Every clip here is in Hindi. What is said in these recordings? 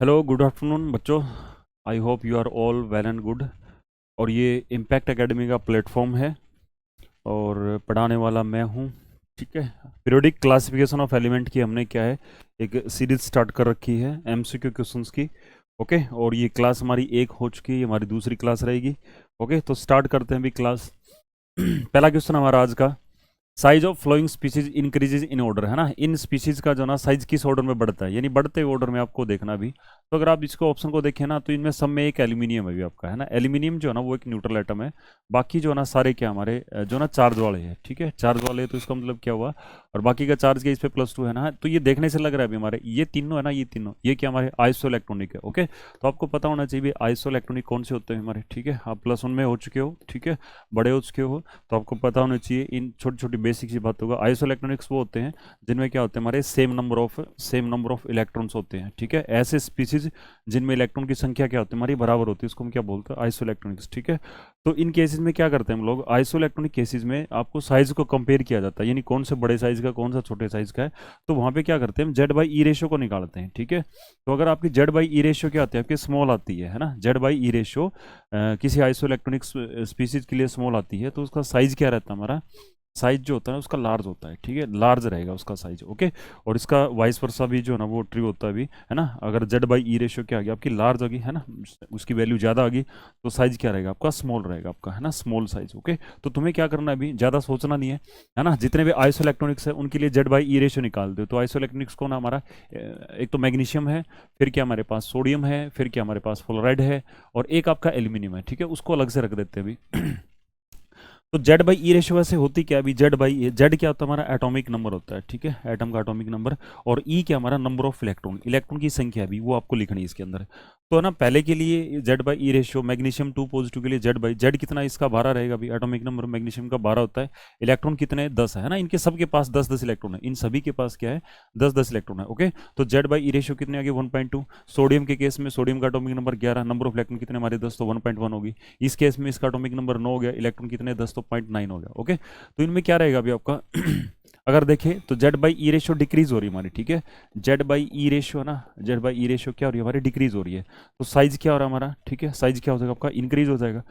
हेलो, गुड आफ्टरनून बच्चों। I hope you are all well and good. और ये इम्पैक्ट एकेडमी का प्लेटफॉर्म है और पढ़ाने वाला मैं हूँ। ठीक है। पीरियोडिक क्लासिफिकेशन ऑफ एलिमेंट की हमने क्या है, एक सीरीज स्टार्ट कर रखी है एमसीक्यू क्वेश्चंस की। ओके, और ये क्लास हमारी एक हो चुकी है, ये हमारी दूसरी क्लास रहेगी। ओके, तो स्टार्ट करते हैं अभी क्लास। पहला क्वेश्चन हमारा आज का, size of following species increases in order, है ना। इन स्पीसीज का जो ना साइज किस ऑर्डर में बढ़ता है, यानी बढ़ते ऑर्डर में आपको देखना भी। तो अगर आप इसको ऑप्शन को देखें ना, तो इनमें सब में एक एल्यूमिनियम है भी आपका, है ना। एल्यूमिनियम जो है ना वो एक न्यूट्रल एटम है। बाकी जो है ना सारे क्या हमारे जो ना चार्ज वाले हैं। ठीक है, चार्ज वाले तो इसका मतलब क्या हुआ, और बाकी का चार्ज क्या इस पे +2 है ना। तो ये देखने से लग रहा है अभी हमारे ये तीनों है ना, ये तीनों ये क्या हमारे आइसो इलेक्ट्रॉनिक है। ओके, तो आपको पता होना चाहिए आइसो इलेक्ट्रॉनिक कौन से होते हैं हमारे। ठीक है, आप +1 में हो चुके हो, ठीक है, बड़े हो चुके हो, तो आपको पता होना चाहिए इन छोटी छोटी बेसिक सी बातों का। आइसो इलेक्ट्रॉनिक्स वो होते हैं जिनमें क्या होते हैं हमारे सेम नंबर ऑफ इलेक्ट्रॉन्स होते हैं। ठीक है, ऐसे स्पीसीज जिनमें इलेक्ट्रॉन की संख्या क्या होती है हमारी बराबर होती है, उसको हम क्या बोलते हैं, आइसो इलेक्ट्रॉनिक्स। ठीक है, तो इन केसेस में क्या करते हैं हम लोग, आइसो इलेक्ट्रॉनिक केसेस में आपको साइज को कंपेयर किया जाता है, यानी कौन से बड़े साइज का कौन सा छोटे साइज का है। तो वहां पे क्या करते हैं हम जेड बाई ई रेशियो को निकालते हैं। ठीक है, तो अगर आपकी जेड बाई ई रेशियो क्या आती है, आपकी स्मॉल आती है ना, जेड बाई ई रेशियो किसी आइसो इलेक्ट्रॉनिक स्पीसीज के लिए स्मॉल आती है, तो उसका साइज क्या रहता है हमारा, साइज जो होता है उसका लार्ज होता है। ठीक है, लार्ज रहेगा उसका साइज। ओके, और इसका वाइस वर्सा भी जो है ना वो ट्रू होता है भी, है ना। अगर जेड बाई ई रेशियो क्या आ गया आपकी लार्ज आ गई, है ना, उसकी वैल्यू ज़्यादा आ गई, तो साइज क्या रहेगा आपका, स्मॉल रहेगा आपका, है ना, स्मॉल साइज। ओके, तो तुम्हें क्या करना है अभी, ज़्यादा सोचना नहीं है ना। जितने भी आइसो इलेक्ट्रॉनिक्स है उनके लिए जेड बाई ई रेशियो निकाल दो। तो आइसो इलेक्ट्रॉनिक्स कौन है हमारा, एक तो मैग्नीशियम है, फिर क्या हमारे पास सोडियम है, फिर क्या हमारे पास फ्लोराइड है, और एक आपका एल्यूमिनियम है। ठीक है, उसको अलग से रख देते हैं अभी। तो जेड बाई ई रेशियो वैसे होती क्या अभी, जेड क्या होता है हमारा, एटॉमिक नंबर होता है। ठीक है, एटम का एटॉमिक नंबर, और ई क्या हमारा नंबर ऑफ इलेक्ट्रॉन, इलेक्ट्रॉन की संख्या भी वो आपको लिखनी है इसके अंदर। तो है ना, पहले के लिए Z by E ratio, magnesium 2 positive के लिए जेड कितना इसका 12 रहेगा अभी, एटॉमिक नंबर मैग्नीशियम का 12 होता है। इलेक्ट्रॉन कितने, 10 है ना, इनके सबके पास 10-10 इलेक्ट्रॉन है, इन सभी के पास क्या है, 10-10 इलेक्ट्रॉन है। ओके, तो जेड बाई ई रेशियो कितने आ गए, 1.2। सोडियम के केस में सोडियम का atomic number 11, number of electron कितने हमारे 10, तो 1.1 होगी। इस केस में इसका एटॉमिक नंबर 9 हो गया, इलेक्ट्रॉन कितने 10, तो 0.9 हो गया। ओके, तो इनमें क्या रहेगा अभी आपका अगर देखें तो Z by E ratio decrease हो रही है हमारी। ठीक है, जेड बाई ई रेशियो ना, जेड बाई ई रेशियो क्या हो रही है हमारी, डिक्रीज हो रही है। तो साइज क्या हो रहा है हमारा, ठीक है, साइज क्या हो जाएगा आपका, इंक्रीज हो जाएगा।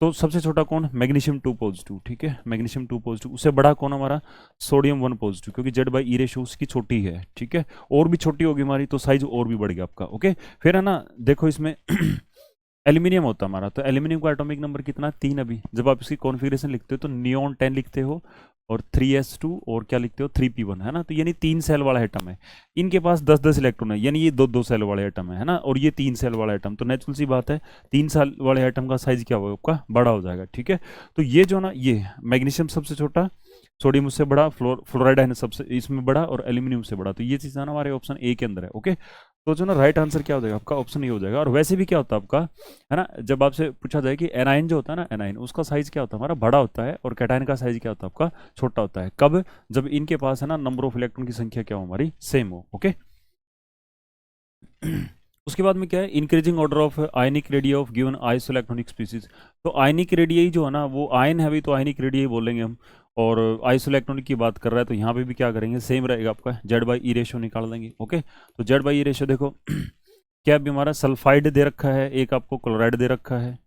तो सबसे छोटा कौन, मैग्नीशियम 2 पॉजिटिव। ठीक है, मैग्नीशियम 2 पॉजिटिव, उससे बड़ा कौन हमारा, सोडियम 1 पॉजिटिव, क्योंकि जेड बाई ई रेशियो उसकी छोटी है। ठीक है, और भी छोटी होगी हमारी तो साइज और भी बढ़ गया आपका। ओके, फिर है ना, देखो इसमें एल्यूमिनियम होता है हमारा, तो एल्यूमिनियम का एटॉमिक नंबर कितना, 3 अभी। जब आप इसकी कॉन्फ़िगरेशन लिखते हो तो नियॉन 10 लिखते हो, और 3s2, और क्या लिखते हो, 3p1, है ना। तो यानी 3 सेल वाला एटम है, इनके पास 10-10 इलेक्ट्रॉन है, यानी ये 2-2 सेल वाले एटम है ना, और ये 3 सेल वाला एटम। तो नेचुरल सी बात है 3 सेल वाले एटम का साइज क्या होगा आपका, बड़ा हो जाएगा। ठीक है, तो ये जो ना, ये मैग्नीशियम सबसे छोटा, सोडियम उससे बड़ा, फ्लोराइड है सबसे इसमें बड़ा, और एल्यूमिनियम से बड़ा। तो ये चीज़ ना हमारे ऑप्शन ए के अंदर है। ओके, तो जो ना राइट आंसर क्या हो जाएगा आपका, ऑप्शन ए हो जाएगा। और वैसे भी क्या होता है आपका, है ना, जब आपसे पूछा जाए कि एनाइन जो होता है ना, एनाइन उसका साइज क्या होता है हमारा, बड़ा होता है, और कैटाइन का साइज क्या होता है आपका, छोटा होता है। कब, जब इनके पास है ना नंबर ऑफ इलेक्ट्रॉन की संख्या क्या हो हमारी, सेम हो। ओके, उसके बाद में क्या है, increasing order of ionic radius of given iso electronic species. तो आयनिक रेडियस जो है ना वो आयन है अभी, तो आयनिक रेडियस बोलेंगे हम। और आइसो इलेक्ट्रॉनिक की बात कर रहा है, तो यहाँ पे भी क्या करेंगे, सेम रहेगा आपका, जेड बाई ई रेशियो निकाल देंगे। ओके, तो जेड बाई ई रेशियो देखो क्या अभी हमारा सल्फाइड दे रखा है, एक आपको क्लोराइड दे रखा है।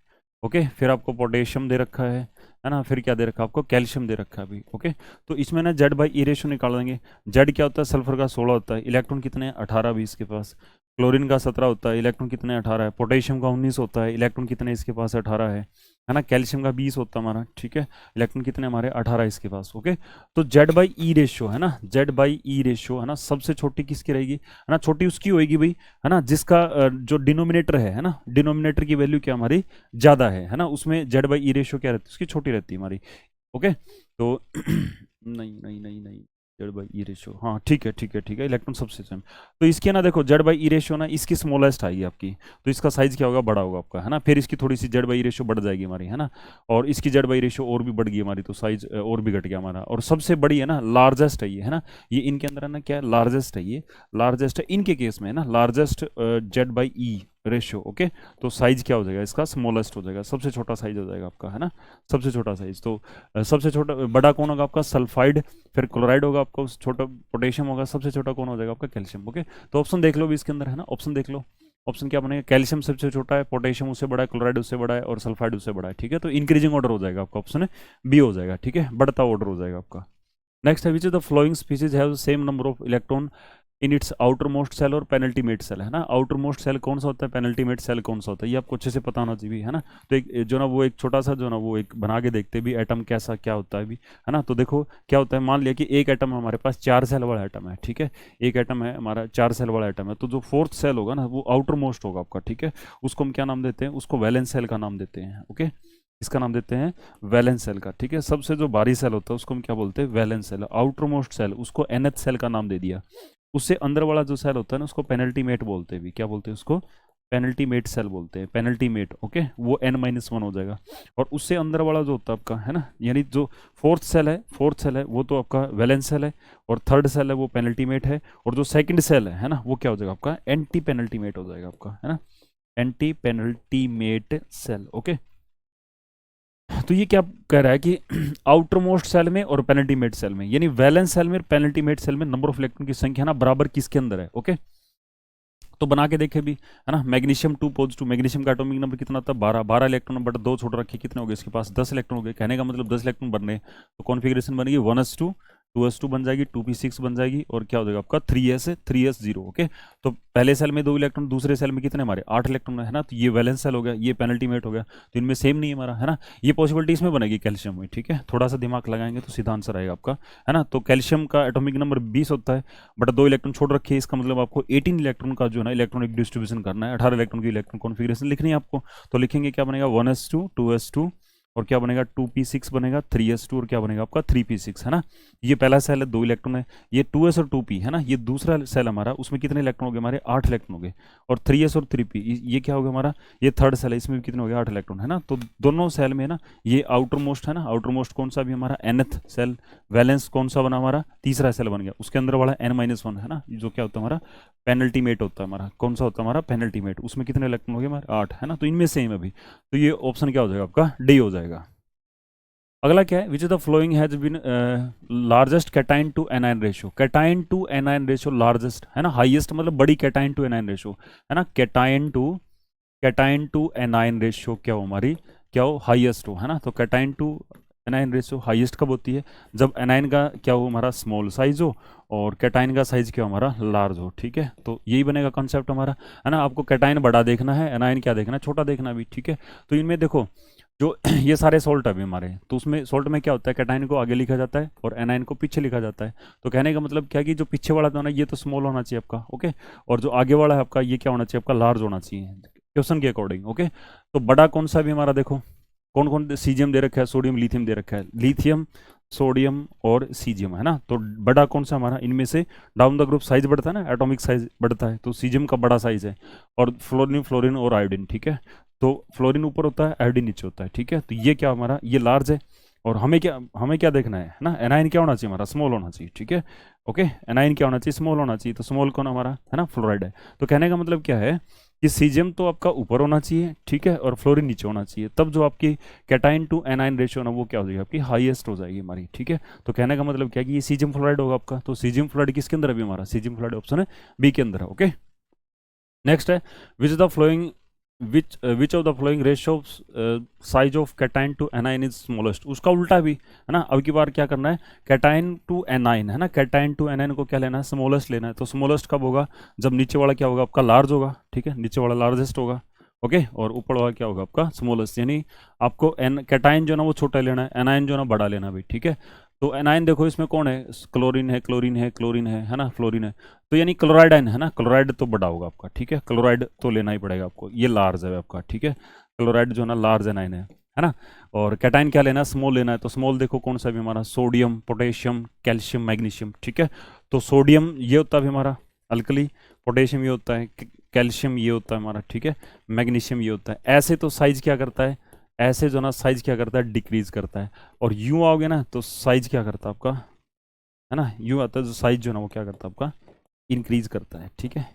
ओके, फिर आपको पोटेशियम दे रखा है ना, फिर क्या दे रखा है आपको, कैल्शियम दे रखा है अभी। ओके, तो इसमें ना जेड बाई ई रेशियो निकाल देंगे। जेड क्या होता है, सल्फर का 16 होता है, इलेक्ट्रॉन कितने हैं, 18 भी इसके पास। क्लोरीन का 17 होता है, इलेक्ट्रॉन कितने 18 है। पोटेशियम का 19 होता है, इलेक्ट्रॉन कितने इसके पास 18 है ना। कैल्शियम का 20 होता है हमारा। ठीक है, इलेक्ट्रॉन कितने हमारे 18 इसके पास। ओके, तो जेड बाई ई रेशियो है ना, जेड बाई ई रेशियो है ना, सबसे छोटी किसकी रहेगी, है ना, छोटी उसकी होगी भाई, है ना, जिसका जो डिनोमिनेटर है ना, डिनोमिनेटर की वैल्यू क्या हमारी ज़्यादा है ना, उसमें जेड बाई ई रेशियो क्या रहती है, उसकी छोटी रहती है हमारी। ओके, तो नहीं नहीं नहीं नहीं, जेड बाई ई रेशियो, हाँ ठीक है ठीक है ठीक है, इलेक्ट्रॉन सबसे सेम। तो इसके ना देखो जेड बाई ई रेशियो ना इसकी स्मॉलेस्ट आएगी आपकी, तो इसका साइज क्या होगा, बड़ा होगा आपका, है ना। फिर इसकी थोड़ी सी जेड बाई रेशियो बढ़ जाएगी हमारी, है ना, और इसकी जेड बाई रेशियो और भी बढ़ गई हमारी, तो साइज और भी घट गया हमारा। और सबसे बड़ी है ना, लार्जेस्ट है ये, है ना, ये इनके अंदर है ना क्या, लार्जेस्ट है ये, लार्जेस्ट है इनके केस में, है ना, largest Z by E ratio. Okay, तो साइज क्या हो जाएगा इसका, स्मॉलेस्ट हो जाएगा, सबसे छोटा साइज हो जाएगा आपका, है ना, सबसे छोटा साइज। तो सबसे छोटा बड़ा कौन होगा आपका, सल्फाइड, फिर क्लोराइड होगा आपका, छोटा पोटेशियम होगा, सबसे छोटा कौन हो जाएगा आपका, कैल्शियम। ओके, तो ऑप्शन देख लो भी इसके अंदर, है ना, ऑप्शन देख लो। ऑप्शन क्या बनेगा, कैल्शियम सबसे छोटा है, पोटेशियम उससे बड़ा है, क्लोराइड उससे बड़ा है और सल्फाइड उससे बड़ा है, ठीक है। तो इंक्रीजिंग ऑर्डर हो जाएगा आपका, ऑप्शन बी हो जाएगा, ठीक है, बढ़ता ऑर्डर हो जाएगा आपका। नेक्स्ट है, which is the following species have same number of electron in its outer most shell और पेनल्टीमेट सेल, है ना। आउटर मोस्ट सेल कौन सा होता है, पेनल्टीमेट सेल कौन सा होता है, ये आपको अच्छे से पता होना चाहिए, है ना। तो एक जो ना वो एक छोटा सा जो ना वो एक बना के देखते भी एटम कैसा क्या होता है भी, है ना। तो देखो क्या होता है, मान लिया कि एक एटम हमारे पास 4 सेल वाला एटम है, ठीक है। एक एटम है हमारा 4 सेल वाला एटम है, तो जो फोर्थ सेल होगा ना वो आउटर मोस्ट होगा आपका, ठीक है। उसको हम क्या नाम देते हैं, उसको वैलेंस सेल का नाम देते हैं, ओके। इसका नाम देते हैं वैलेंस सेल का, ठीक है। सबसे जो भारी सेल होता है उसको हम क्या बोलते हैं, valence shell. Outer most shell उसको nth सेल का नाम दे दिया। उससे अंदर वाला जो सेल होता है ना उसको पेनल्टीमेट बोलते हैं भी, क्या बोलते हैं उसको, पेनल्टीमेट सेल बोलते हैं, पेनल्टीमेट, ओके। वो n-1 हो जाएगा। और उससे अंदर वाला जो होता है आपका, है ना, यानी जो फोर्थ सेल है वो तो आपका वैलेंस सेल है, और थर्ड सेल है वो पेनल्टीमेट है, और जो सेकंड सेल है ना, वो क्या हो जाएगा आपका, एंटी पेनल्टीमेट हो जाएगा आपका, है ना, एंटी पेनल्टीमेट सेल, ओके। तो ये क्या कह रहा है कि आउटर मोस्ट सेल में और पेनल्टीमेट सेल में, यानी वैलेंस सेल में और पेनल्टीमेट सेल में नंबर ऑफ इलेक्ट्रॉन की संख्या ना बराबर किसके अंदर है, ओके। तो बना के देखे भी, है ना। मैग्नीशियम 2 मैग्नीशियम का एटॉमिक नंबर कितना था, 12 इलेक्ट्रॉन, बट 2 छोड़ रखे, कितने हो गए इसके पास, 10 इलेक्ट्रॉन हो गए। कहने का मतलब 10 इलेक्ट्रॉन बनने, तो कॉन्फिगरेशन बनेगी 1s2 2s2 बन जाएगी, 2p6 बन जाएगी, और क्या हो जाएगा आपका 3s0, ओके। तो पहले सेल में 2 इलेक्ट्रॉन, दूसरे सेल में कितने हमारे 8 इलेक्ट्रॉन है ना। तो ये वैलेंस सेल हो गया, ये पेनल्टीमेट हो गया, तो इनमें सेम नहीं है हमारा, है ना। ये पॉसिबिलिटी इसमें बनेगी कैल्शियम में, ठीक है। थोड़ा सा दिमाग लगाएंगे तो सीधा आंसर आएगा आपका, है ना। तो कैल्शियम का एटॉमिक नंबर 20 होता है, बट 2 इलेक्ट्रॉन छोड़ रखे, इसका मतलब आपको 18 इलेक्ट्रॉन का जो है ना इलेक्ट्रॉनिक डिस्ट्रीब्यूशन करना है, 18 इलेक्ट्रॉन की इलेक्ट्रॉन कॉन्फिगरेशन लिखनी है आपको। तो लिखेंगे क्या बनेगा, 1s2 2s2, और क्या बनेगा 2p6 बनेगा, 3s2, और क्या बनेगा आपका 3p6, है ना। ये पहला सेल है, 2 इलेक्ट्रॉन है, ये 2s और 2p, है ना। ये दूसरा सेल हमारा, उसमें कितने इलेक्ट्रॉन हो गए हमारे, 8 इलेक्ट्रॉन हो गए, और 3s और 3p, ये क्या हो गया हमारा, ये थर्ड सेल है, इसमें भी कितने हो गए 8 इलेक्ट्रॉन, है ना। तो दोनों सेल में ना ये आउटर मोस्ट है ना, आउटर मोस्ट कौन सा भी हमारा nth सेल, वैलेंस कौन सा बना हमारा, तीसरा सेल बन गया, उसके अंदर वाला n-1 है ना, जो क्या होता है हमारा पेनल्टीमेट होता है हमारा, कौन सा होता है हमारा पेनल्टीमेट, उसमें कितने इलेक्ट्रॉन हो गए हमारे 8, है ना। तो इनमें सेम अभी, तो ये ऑप्शन क्या हो जाएगा आपका, डी हो जाएगा। अगला क्या है, which is the following has been largest cation to anion ratio, cation to anion ratio largest, है ना, हाईएस्ट मतलब बड़ी कैटाइन टू एनाइन रेशियो, है ना। कैटाइन टू एनाइन रेशियो क्या हो हमारी, क्या हो हाईएस्ट हो, है ना। तो cation to anion ratio highest कब होती है, जब एनाइन का क्या हो हमारा स्मॉल साइज हो, और कैटाइन का साइज क्या हो हमारा लार्ज हो, ठीक है। तो यही बनेगा कॉन्सेप्ट हमारा, है ना। आपको कैटाइन बड़ा देखना है, एनाइन क्या देखना है, छोटा देखना भी, ठीक है। तो इनमें देखो जो ये सारे सॉल्ट अभी हमारे, तो उसमें सॉल्ट में क्या होता है, कैटाइन को आगे लिखा जाता है और एनाइन को पीछे लिखा जाता है। तो कहने का मतलब क्या कि जो पीछे वाला था ना ये तो स्मॉल होना चाहिए आपका, ओके, और जो आगे वाला है आपका ये क्या होना चाहिए आपका, लार्ज होना चाहिए क्वेश्चन के अकॉर्डिंग, ओके। तो बड़ा कौन सा भी हमारा देखो, कौन कौन सीजियम दे रखा है, सोडियम लिथियम दे रखा है, लिथियम सोडियम और सीजियम, है ना। तो बड़ा कौन सा हमारा इनमें से, डाउन द ग्रुप साइज बढ़ता है ना, एटॉमिक साइज बढ़ता है, तो सीजियम का बड़ा साइज है, और फ्लोरीन फ्लोरीन और आयोडीन, ठीक है। तो फ्लोरीन ऊपर होता है, आयोडीन नीचे होता है, ठीक है। तो ये क्या हमारा, ये लार्ज है, और हमें क्या देखना है ना, एनाइन क्या होना चाहिए हमारा, स्मॉल होना चाहिए, ठीक है, ओके। एनाइन क्या होना चाहिए, स्मॉल होना चाहिए, तो स्मॉल कौन हमारा, है ना, फ्लोराइड है। तो कहने का मतलब क्या है कि सीजियम तो आपका ऊपर होना चाहिए, ठीक है, और फ्लोरीन नीचे होना चाहिए, तब जो आपकी कैटाइन टू एनाइन रेशियो ना वो क्या हो जाएगी आपकी, हाईएस्ट हो जाएगी हमारी, ठीक है। तो कहने का मतलब क्या है कि ये सीजियम फ्लोराइड होगा आपका। तो सीजियम फ्लोराइड किसके अंदर अभी हमारा, सीजियम फ्लोराइड ऑप्शन है बी के अंदर है, ओके। नेक्स्ट है, which the following which of the following ratio size of cation to anion is smallest, उसका उल्टा भी, है ना। अब की बार क्या करना है, कैटाइन टू एनाइन, है ना, कैटाइन टू एनाइन को क्या लेना है, स्मॉलेस्ट लेना है। तो स्मॉलेस्ट कब होगा, जब नीचे वाला क्या होगा आपका लार्ज होगा, ठीक है, नीचे वाला लार्जेस्ट होगा, ओके, और ऊपर वाला क्या होगा आपका स्मॉलेस्ट, यानी आपको एन कैटाइन जो ना वो छोटा लेना है, एनाइन जो ना बड़ा लेना भी, ठीक है। तो एनाइन देखो इसमें कौन है, क्लोरीन है, क्लोरीन है, क्लोरीन है ना, फ्लोरीन है, तो यानी क्लोराइड आयन है ना, क्लोराइड तो बड़ा होगा आपका, ठीक है, क्लोराइड तो लेना ही पड़ेगा आपको, ये लार्ज है आपका, ठीक है। क्लोराइड जो है ना लार्ज एनाइन है ना। और कैटाइन क्या लेना है, स्मॉल लेना है। तो स्मॉल देखो कौन सा भी हमारा, सोडियम पोटेशियम कैल्शियम मैग्नीशियम, ठीक है। तो सोडियम ये होता है हमारा अल्कली, पोटेशियम ये होता है, कैल्शियम ये होता है हमारा, ठीक है, मैग्नीशियम ये होता है। ऐसे तो साइज क्या करता है, ऐसे जो ना साइज क्या करता है, डिक्रीज करता है, और यूं आओगे ना तो साइज क्या करता है आपका, है ना, यूं आता है जो साइज जो ना वो क्या करता है आपका, इंक्रीज करता है, ठीक है।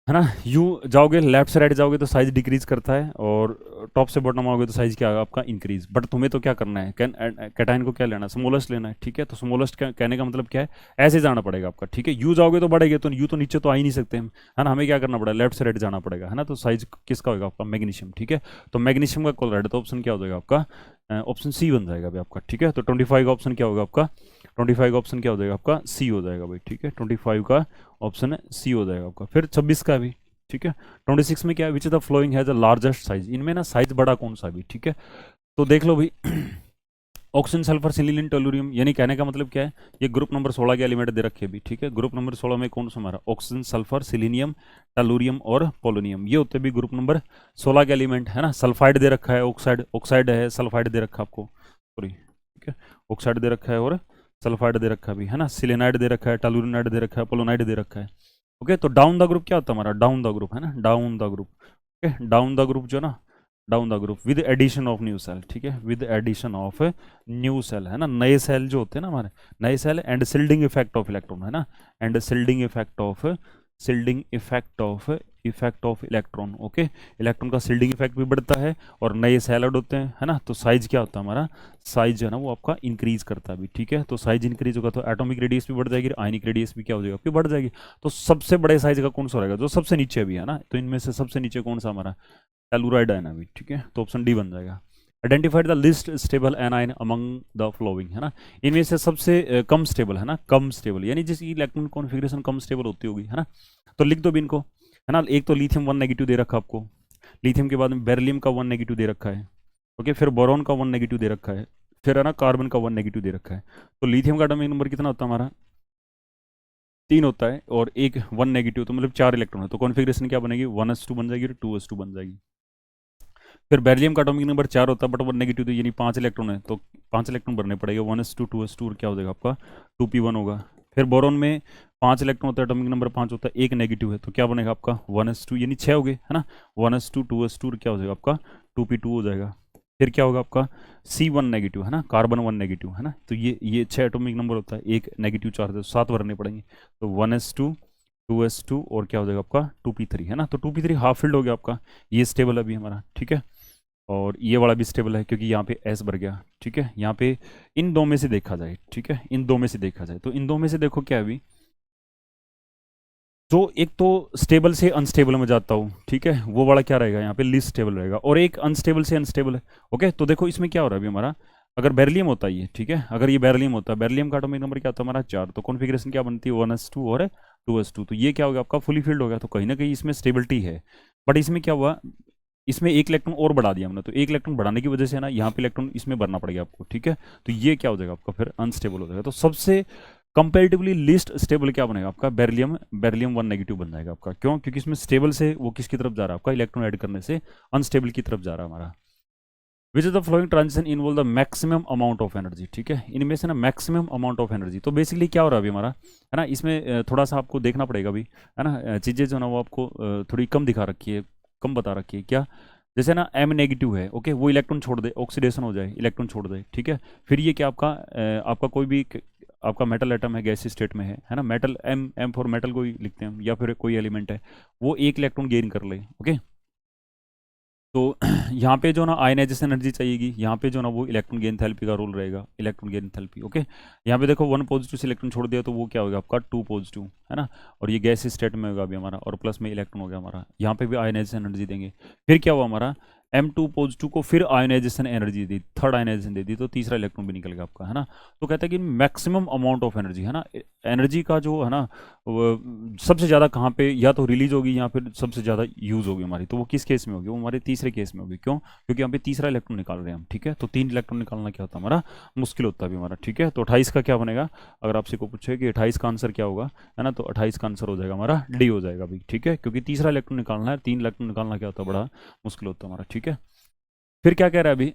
है ना। यू जाओगे लेफ्ट से राइट जाओगे तो साइज डिक्रीज करता है, और टॉप से बॉटम आओगे तो साइज क्या आएगा आपका इंक्रीज। बट तुम्हें तो क्या करना है, कैटाइन को क्या लेना है, स्मॉलेस्ट लेना है, ठीक है। तो स्मॉलेस्ट कहने का मतलब क्या है, ऐसे जाना पड़ेगा आपका, ठीक है। यू जाओगे तो बढ़ेगा, तो यू तो नीचे तो आ ही नहीं सकते हम, है ना। हमें क्या करना पड़ेगा, लेफ्ट से राइट जाना पड़ेगा, है ना। तो साइज किसका होगा आपका, मैग्नीशियम, ठीक है। तो मैग्नीशियम का क्लोराइड, तो ऑप्शन क्या हो जाएगा आपका, ऑप्शन सी बन जाएगा अभी आपका, ठीक है। तो 25 का ऑप्शन क्या होगा आपका, 25 का ऑप्शन क्या हो जाएगा आपका, सी हो जाएगा भाई, ठीक है। 25 का ऑप्शन सी हो जाएगा आपका। फिर 26 का भी, ठीक है। 26 में क्या है, which is the following has the largest size, इनमें ना साइज बड़ा कौन सा भी, ठीक है। तो देख लो भाई, ऑक्सीजन सल्फर सिलिलियम टोलूरियम, यानी कहने का मतलब क्या है, ये ग्रुप नंबर 16 के एलिमेंट दे रखे भी, ठीक है। ग्रुप नंबर 16 में कौन सा हमारा, ऑक्सीजन सल्फर सिलिनियम टलूरियम और पोलोनियम, ये होते भी ग्रुप नंबर 16 के एलिमेंट, है ना। सल्फाइड दे रखा है, ऑक्साइड ऑक्साइड है, सल्फाइड दे रखा है आपको, सॉरी, ठीक है। ऑक्साइड दे रखा है और सल्फाइड दे रखा भी, है ना। सिलेनाइड दे रखा है, टलूरिनाइड दे रखा है, पोलोनाइड दे रखा है। ओके, तो डाउन द ग्रुप क्या होता है हमारा, डाउन द ग्रुप, है ना, down the group. Okay, down the group जो ना, down the group with addition of new shell, ठीक है, with addition of new shell, है ना। नए सेल जो होते हैं ना हमारे, नए shell, and shielding effect of electron, है ना, and shielding effect of, shielding effect of electron. Okay, electron का सिल्डिंग इफेक्ट भी बढ़ता है, और नए सेल ऐड होते हैं, है ना। तो साइज क्या होता है हमारा, साइज जो है ना वो आपका इंक्रीज करता है भी, ठीक है। तो साइज इंक्रीज होगा तो एटॉमिक रेडियस भी बढ़ जाएगी, आयनिक रेडियस भी क्या हो जाएगा आपकी, बढ़ जाएगी। तो सबसे बड़े साइज का कौन सा रहेगा, जो सबसे नीचे भी है ना, तो इनमें से सबसे नीचे कौन सा हमारा, टेलुराइड आयन अभी, ठीक है। तो ऑप्शन डी बन जाएगा। Identified the list stable A9 among the flowing, है ना। इनमें से सबसे कम स्टेबल, है ना, कम स्टेबल, यानी जिसकी इलेक्ट्रॉन कॉन्फ़िगरेशन कम स्टेबल होती होगी, है ना। तो लिख दो भी इनको, है ना। एक तो लिथियम 1 नेगेटिव दे रखा आपको, लिथियम के बाद में बेरिलियम का 1 नेगेटिव दे रखा है, ओके। फिर बोरॉन का 1 नेगेटिव दे रखा है, फिर है ना कार्बन का 1 नेगेटिव दे रखा है। तो लिथियम का एटॉमिक नंबर कितना होता है हमारा, 3 होता है, और एक 1 नेगेटिव, तो मतलब 4 इलेक्ट्रॉन है। तो कॉन्फ़िगरेशन क्या बनेगी, 1s2 बन जाएगी और 2s2 बन जाएगी। फिर बेरिलियम का एटॉमिक नंबर 4 होता है, बट 1 नेगेटिव, तो यानी 5 इलेक्ट्रॉन है, तो 5 इलेक्ट्रॉन भरने पड़ेगा, 1s2 2s2, और क्या हो जाएगा आपका 2p1 होगा। फिर बोरॉन में 5 इलेक्ट्रॉन होता है, एटॉमिक नंबर 5 होता है, एक नेगेटिव है, तो क्या बनेगा आपका 1s2, यानी 6 हो गए, है ना। 1s2 2s2, और क्या हो जाएगा आपका 2p2 हो जाएगा। फिर क्या होगा आपका C1 नेगेटिव, है ना, कार्बन 1 नेगेटिव, है ना। तो ये 6 एटॉमिक नंबर होता है, एक नेगेटिव चार्ज है, 7 भरने पड़ेंगे। तो 1s2 2s2, और क्या हो जाएगा आपका 2p3, है ना। तो 2p3 हाफ फिल्ड हो गया आपका, ये स्टेबल अभी हमारा, ठीक है। और ये वाला भी स्टेबल है, क्योंकि यहाँ पे एस भर गया, ठीक है। यहाँ पे इन दो में से देखा जाए, ठीक है, इन दो में से देखा जाए, तो इन दो में से देखो क्या है अभी, जो एक तो स्टेबल से अनस्टेबल में जाता हूँ, ठीक है, वो वाला क्या रहेगा यहाँ पे, लीस्ट स्टेबल रहेगा, और एक अनस्टेबल से अनस्टेबल है। ओके, तो देखो इसमें क्या हो रहा है अभी हमारा, अगर बेरिलियम होता है ये, ठीक है, अगर ये बेरिलियम होता है, बेरिलियम का एटॉमिक नंबर क्या होता है हमारा 4, तो कॉन्फ़िगरेशन क्या बनती है 1s2 और 2s2, तो ये क्या हो गया आपका फुली फिल्ड हो गया। तो कहीं ना कहीं इसमें स्टेबिलिटी है, बट इसमें क्या हुआ, इसमें एक इलेक्ट्रॉन और बढ़ा दिया हमने, तो एक इलेक्ट्रॉन बढ़ाने की वजह से ना यहाँ पे इलेक्ट्रॉन इसमें भरना पड़ेगा आपको, ठीक है। तो ये क्या हो जाएगा आपका फिर अनस्टेबल हो जाएगा। तो सबसे कंपेरेटिवली लीस्ट स्टेबल क्या बनेगा आपका, बेरिलियम, बेरिलियम 1 नेगेटिव बन जाएगा आपका। क्यों, क्योंकि इसमें स्टेबल से वो किसकी तरफ जा रहा है आपका, इलेक्ट्रॉन ऐड करने से अनस्टेबल की तरफ जा रहा है हमारा। विच is the flowing transition involve the maximum amount of energy, ठीक है, इनमें से ना मैक्सिमम अमाउंट ऑफ एनर्जी। तो बेसिकली क्या हो रहा है अभी हमारा, है ना, इसमें थोड़ा सा आपको देखना पड़ेगा अभी, है ना। चीज़ें जो ना वो आपको थोड़ी कम दिखा रखी है, कम बता रखी है क्या। जैसे ना एम नेगेटिव है, ओके, वो इलेक्ट्रॉन छोड़ दे, ऑक्सीडेशन हो जाए, इलेक्ट्रॉन छोड़ दे, ठीक है। फिर ये क्या आपका आपका कोई भी आपका मेटल एटम है, गैस स्टेट में है ना, metal M M for metal को ही लिखते हैं हम, या फिर कोई एलिमेंट है, वो एक इलेक्ट्रॉन गेन कर ले, ओके। तो यहाँ पे जो ना आयनाइजेशन एनर्जी चाहिएगी, यहाँ पे जो ना वो इलेक्ट्रॉन गेन थेरेपी का रोल रहेगा, इलेक्ट्रॉन गेन थेरेपी, ओके। यहाँ पे देखो 1 पॉजिटिव से इलेक्ट्रॉन छोड़ दिया, तो वो क्या होगा आपका 2 पॉजिटिव, है ना। और ये गैस स्टेट में होगा अभी हमारा, और प्लस में इलेक्ट्रॉन हो गया हमारा, यहाँ पे भी आयनाइजेशन एनर्जी देंगे। फिर क्या हुआ हमारा M2 पॉजिटिव को फिर आयनाइजेशन एनर्जी दी, थर्ड आयनाइजेशन दे दी, तो तीसरा इलेक्ट्रॉन भी निकल गया आपका, है ना। तो कहता है कि मैक्सिमम अमाउंट ऑफ एनर्जी, है ना, एनर्जी का जो है ना सबसे ज़्यादा कहाँ पे या तो रिलीज होगी या फिर सबसे ज़्यादा यूज़ होगी हमारी, तो वो किस केस में होगी, वो हमारे तीसरे केस में होगी। क्यों, क्योंकि यहाँ पे तीसरा इलेक्ट्रॉन निकाल रहे हैं हम, ठीक है। तो 3 इलेक्ट्रॉन निकालना क्या होता है हमारा, मुश्किल होता है अभी हमारा, ठीक है। तो 28 का क्या बनेगा, अगर आपसे को पूछे कि 28 का आंसर क्या होगा, है ना, तो 28 का आंसर हो जाएगा हमारा डी हो जाएगा अभी, ठीक है। क्योंकि तीसरा इलेक्ट्रॉन निकालना है, 3 इलेक्ट्रॉन निकालना क्या होता है, बड़ा मुश्किल होता है हमारा, ठीक है। फिर क्या कह रहा है अभी